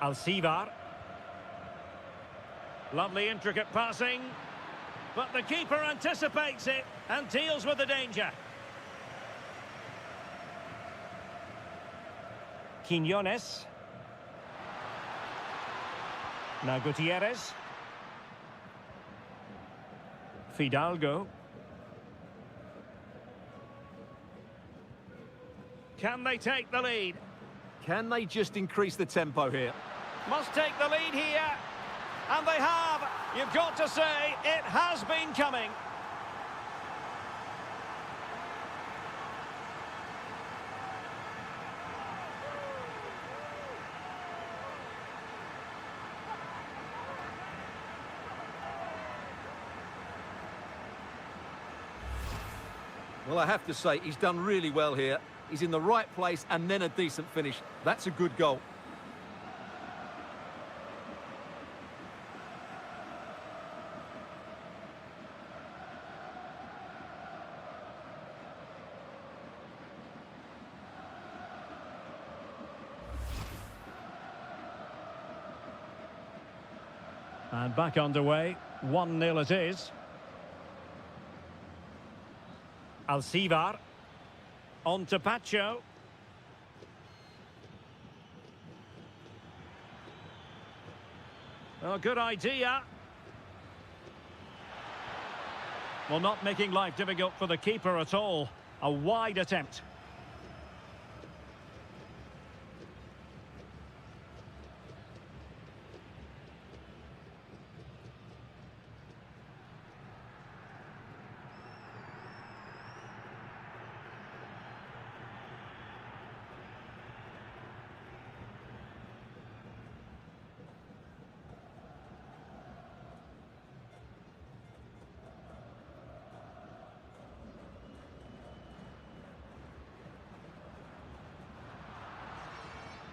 Alcivar. Lovely intricate passing. But the keeper anticipates it and deals with the danger. Quiñones. Now Gutierrez. Fidalgo. Can they take the lead? Can they just increase the tempo here? Must take the lead here. And they have. You've got to say, it has been coming. Well, I have to say, he's done really well here. He's in the right place and then a decent finish. That's a good goal. And back underway, 1-0 it is. Alcivar. On to Pacho. Well, good idea. Well, not making life difficult for the keeper at all. A wide attempt.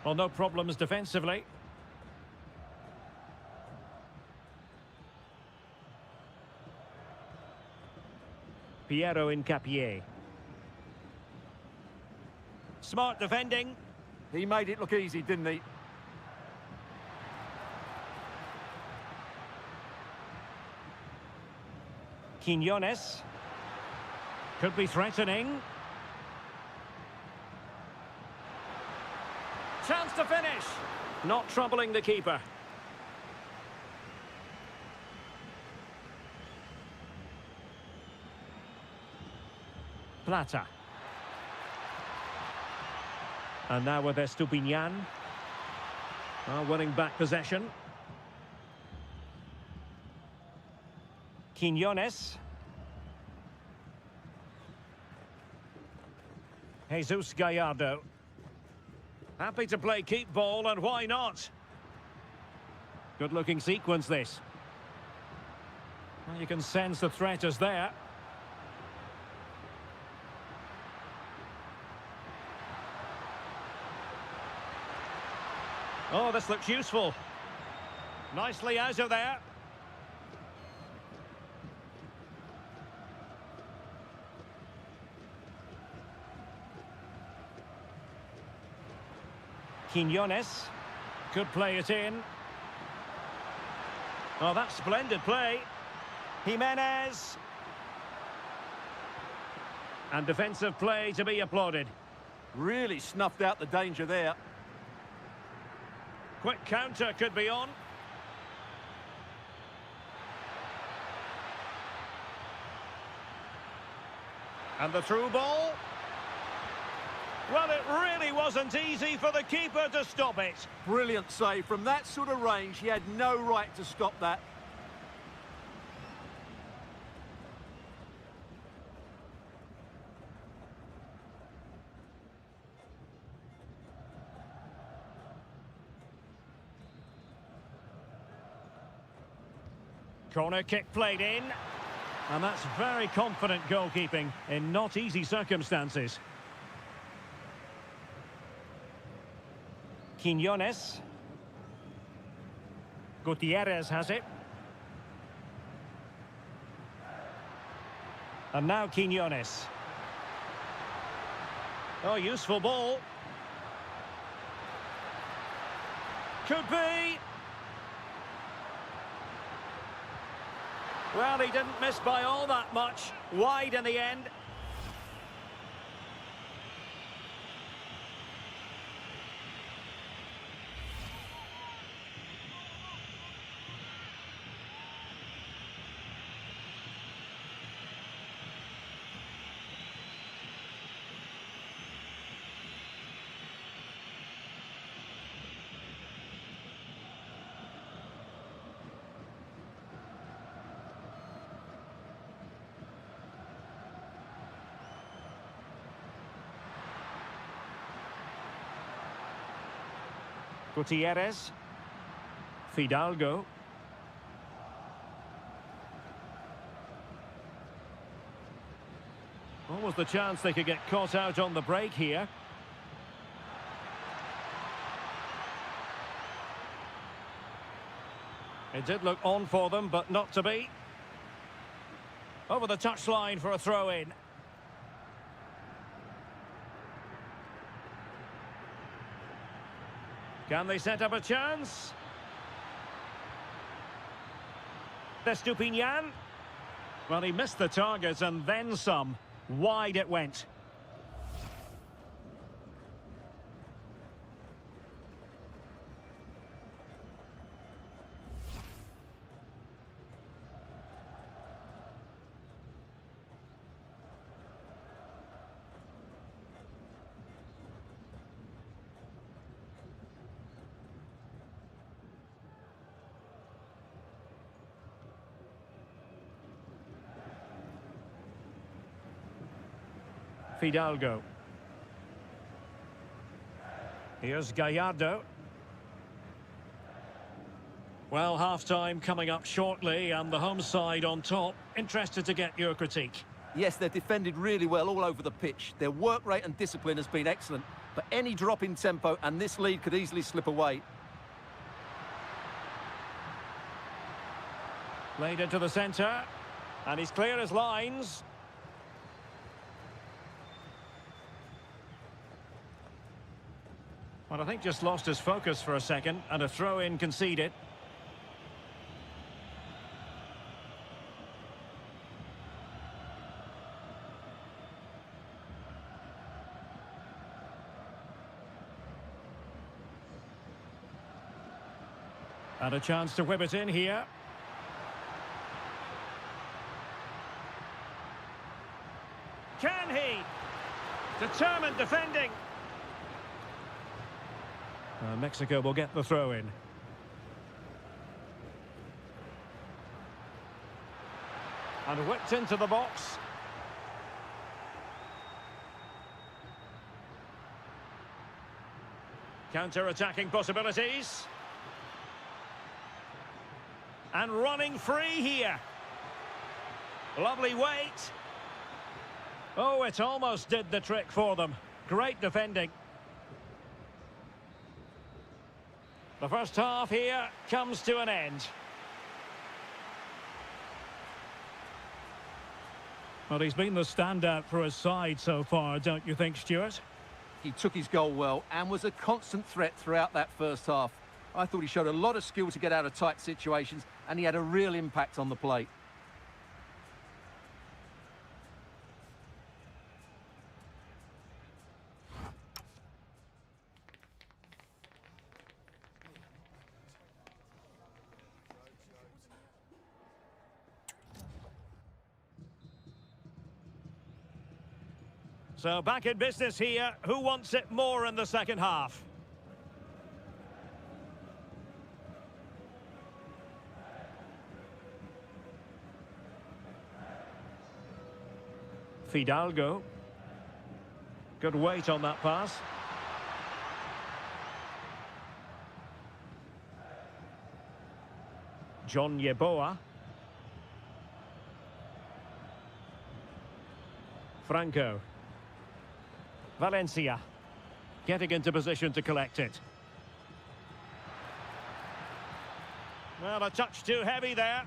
Well, no problems defensively. Piero Incapié. Smart defending. He made it look easy, didn't he? Quinones. Could be threatening. Chance to finish. Not troubling the keeper. Plata. And now with Estupinian. Winning back possession. Quinones. Jesus Gallardo. Happy to play keep ball, and why not? Good looking sequence this. Well, you can sense the threat is there. Oh, this looks useful. Nicely out of there. Quinones could play it in. Oh, that's splendid play. Jimenez. And defensive play to be applauded. Really snuffed out the danger there. Quick counter could be on. And the through ball. Well, it really wasn't easy for the keeper to stop it. Brilliant save. From that sort of range, he had no right to stop that. Corner kick played in. And that's very confident goalkeeping in not easy circumstances. Quinones. Gutierrez has it. And now Quinones. Oh, useful ball. Could be. Well, he didn't miss by all that much. Wide in the end. Gutierrez. Fidalgo. What was the chance they could get caught out on the break here? It did look on for them, but not to be. Over the touchline for a throw-in. Can they set up a chance? Estupinian. Well, he missed the target and then some. Wide it went. Fidalgo. Here's Gallardo. Well, half-time coming up shortly and the home side on top. Interested to get your critique. Yes, they're defended really well all over the pitch. Their work rate and discipline has been excellent, but any drop in tempo and this lead could easily slip away. Played into the centre, and he's clear as lines. But I think just lost his focus for a second, and a throw-in conceded. And a chance to whip it in here. Can he? Determined defending. Mexico will get the throw in. And whipped into the box. Counter-attacking possibilities. And running free here. Lovely weight. Oh, it almost did the trick for them. Great defending. The first half here comes to an end. Well, he's been the standout for his side so far, don't you think, Stuart? He took his goal well and was a constant threat throughout that first half. I thought he showed a lot of skill to get out of tight situations, and he had a real impact on the plate. So back in business here. Who wants it more in the second half? Fidalgo. Good weight on that pass. John Yeboah. Franco. Valencia. Getting into position to collect it. Well, a touch too heavy there.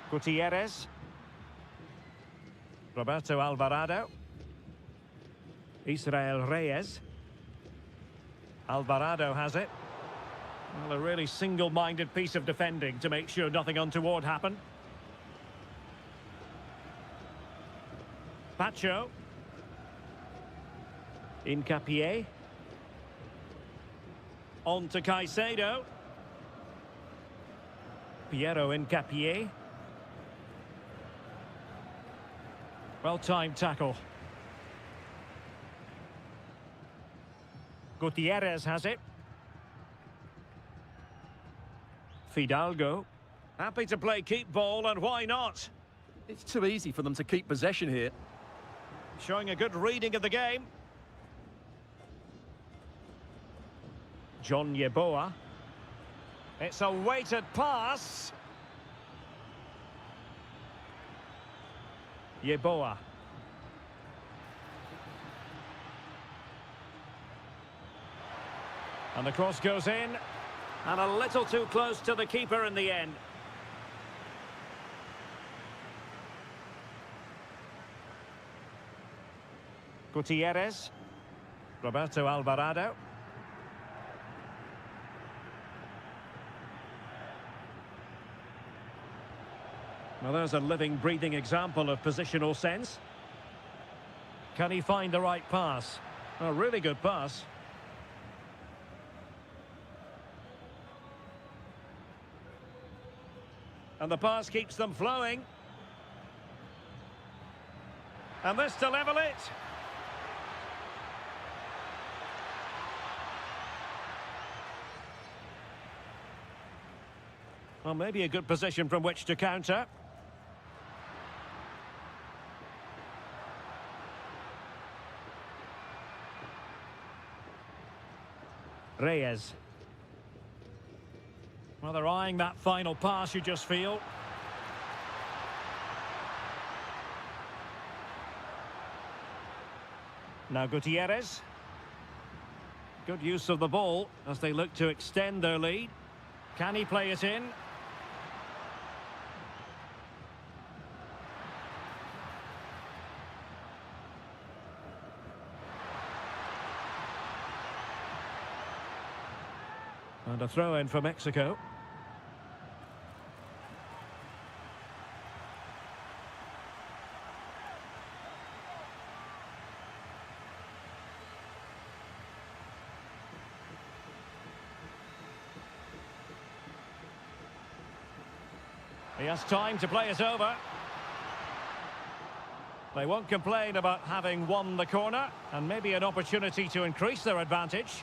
Gutierrez. Roberto Alvarado. Israel Reyes. Alvarado has it. Well, a really single-minded piece of defending to make sure nothing untoward happened. Pacho. Hincapié. On to Caicedo. Piero Hincapié. Well-timed tackle. Gutierrez has it. Fidalgo. Happy to play keep ball, and why not? It's too easy for them to keep possession here. Showing a good reading of the game. John Yeboah. It's a weighted pass. Yeboah. And the cross goes in. And a little too close to the keeper in the end. Gutierrez. Roberto Alvarado. Well, there's a living, breathing example of positional sense. Can he find the right pass? A really good pass. And the pass keeps them flowing. And this to level it. Well, maybe a good position from which to counter. Reyes. Well, they're eyeing that final pass, you just feel. Now Gutierrez. Good use of the ball as they look to extend their lead. Can he play it in? And a throw in for Mexico. He has time to play it over. They won't complain about having won the corner, and maybe an opportunity to increase their advantage.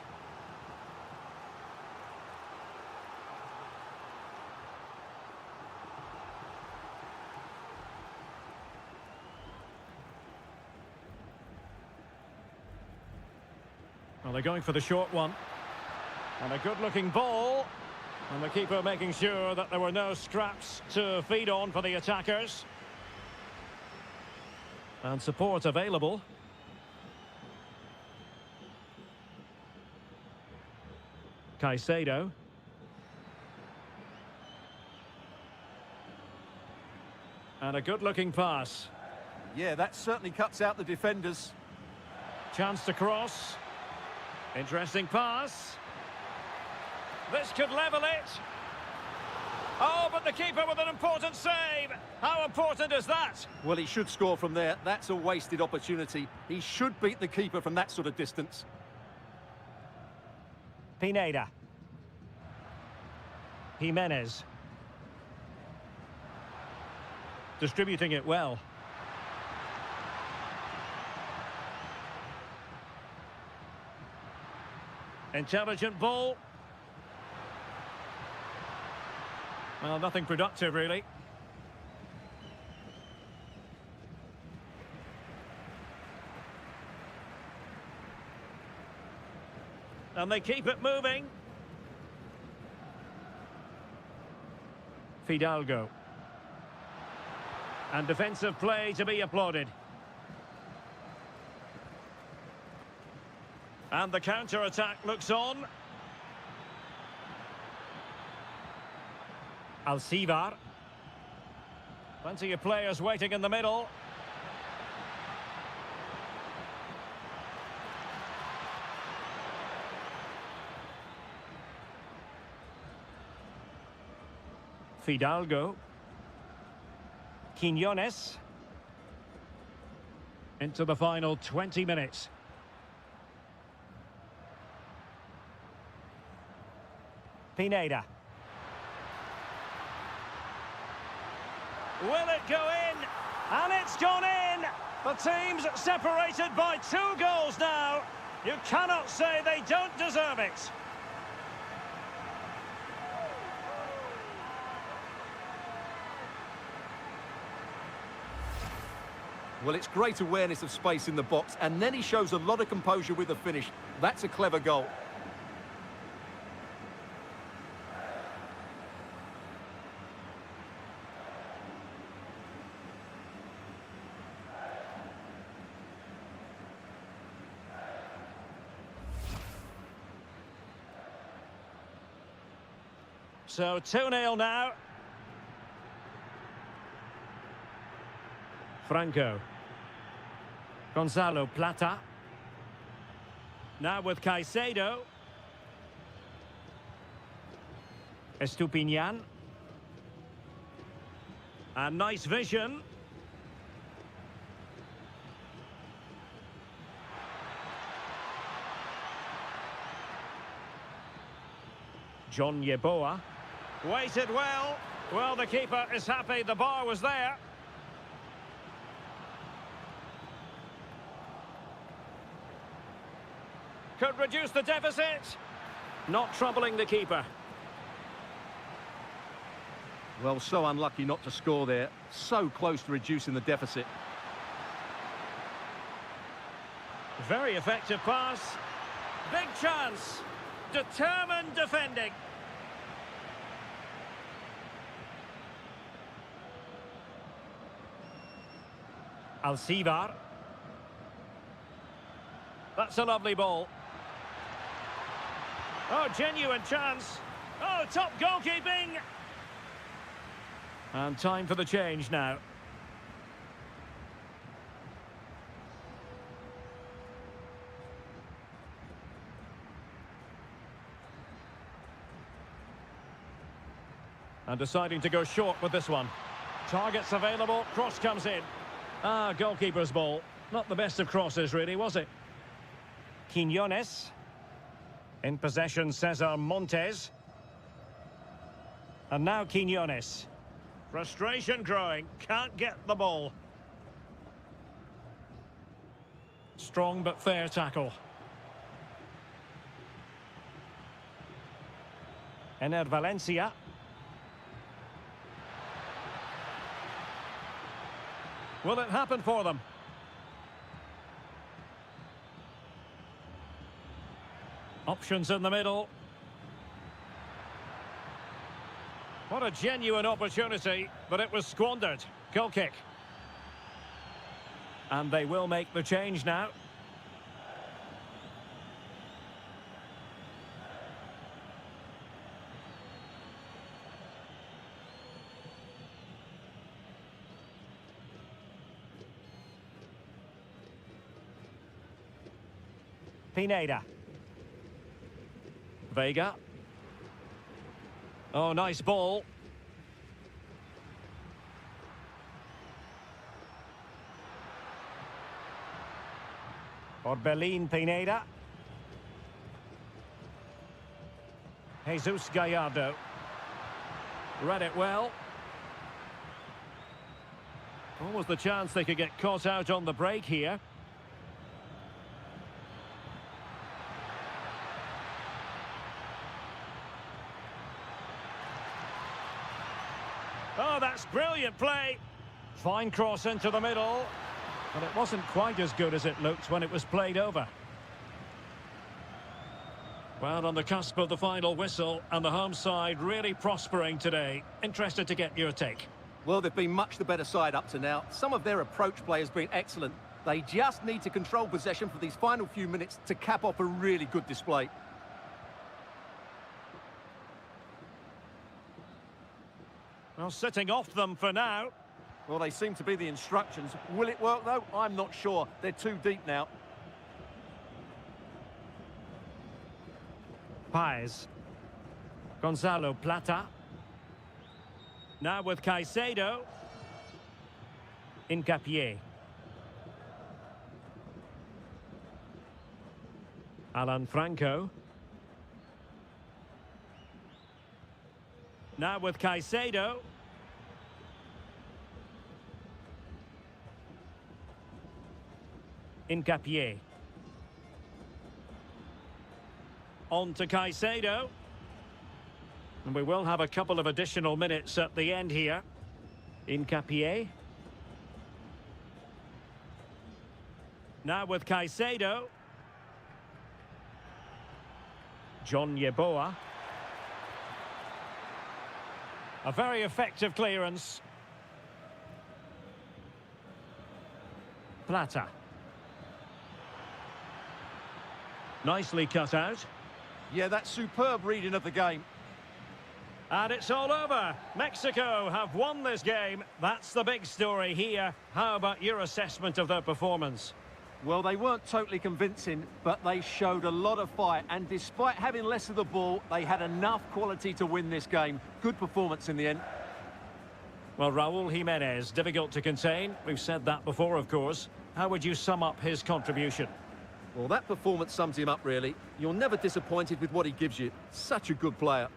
Well, they're going for the short one. And a good-looking ball. And the keeper making sure that there were no scraps to feed on for the attackers. And support available. Caicedo. And a good-looking pass. Yeah, that certainly cuts out the defenders. Chance to cross. Interesting pass. This could level it. Oh, but the keeper with an important save. How important is that? Well, he should score from there. That's a wasted opportunity. He should beat the keeper from that sort of distance. Pineda. Jimenez. Distributing it well. Intelligent ball. Well, nothing productive, really. And they keep it moving. Fidalgo. And defensive play to be applauded. And the counter-attack looks on. Alcivar. Plenty of players waiting in the middle. Fidalgo. Quiñones. Into the final 20 minutes. Pineda. Will it go in? And it's gone in! The team's separated by 2 goals now. You cannot say they don't deserve it. Well, it's great awareness of space in the box, and then he shows a lot of composure with the finish. That's a clever goal. So 2-0 now. Franco. Gonzalo Plata. Now with Caicedo. Estupiñán. And nice vision. John Yeboah. Waited well. Well, the keeper is happy the bar was there. Could reduce the deficit. Not troubling the keeper. Well, so unlucky not to score there. So close to reducing the deficit. Very effective pass. Big chance. Determined defending. Alcivar. That's a lovely ball. Oh, genuine chance. Oh, top goalkeeping. And time for the change now. And deciding to go short with this one. Targets available, cross comes in. Ah, goalkeeper's ball. Not the best of crosses, really, was it? Quiñones. In possession, Cesar Montes. And now Quiñones. Frustration growing. Can't get the ball. Strong but fair tackle. Ener Valencia. Will it happen for them? Options in the middle. What a genuine opportunity, but it was squandered. Goal kick. And they will make the change now. Pineda. Vega. Oh, nice ball. Orbelin Pineda. Jesus Gallardo. Read it well. What was the chance they could get caught out on the break here? Oh, that's brilliant play. Fine cross into the middle. But it wasn't quite as good as it looked when it was played over. Well, on the cusp of the final whistle, and the home side really prospering today. Interested to get your take. Well, they've been much the better side up to now. Some of their approach play has been excellent. They just need to control possession for these final few minutes to cap off a really good display. Well, sitting off them for now. Well, they seem to be the instructions. Will it work, though? I'm not sure. They're too deep now. Paez. Gonzalo Plata. Now with Caicedo. Hincapié. Alan Franco. Now with Caicedo. Hincapié. On to Caicedo. And we will have a couple of additional minutes at the end here. Hincapié. Now with Caicedo. John Yeboah. A very effective clearance. Plata. Nicely cut out. Yeah, that's superb reading of the game. And it's all over. Mexico have won this game. That's the big story here. How about your assessment of their performance? Well, they weren't totally convincing, but they showed a lot of fight. And despite having less of the ball, they had enough quality to win this game. Good performance in the end. Well, Raul Jimenez, difficult to contain. We've said that before, of course. How would you sum up his contribution? Well, that performance sums him up, really. You're never disappointed with what he gives you. Such a good player.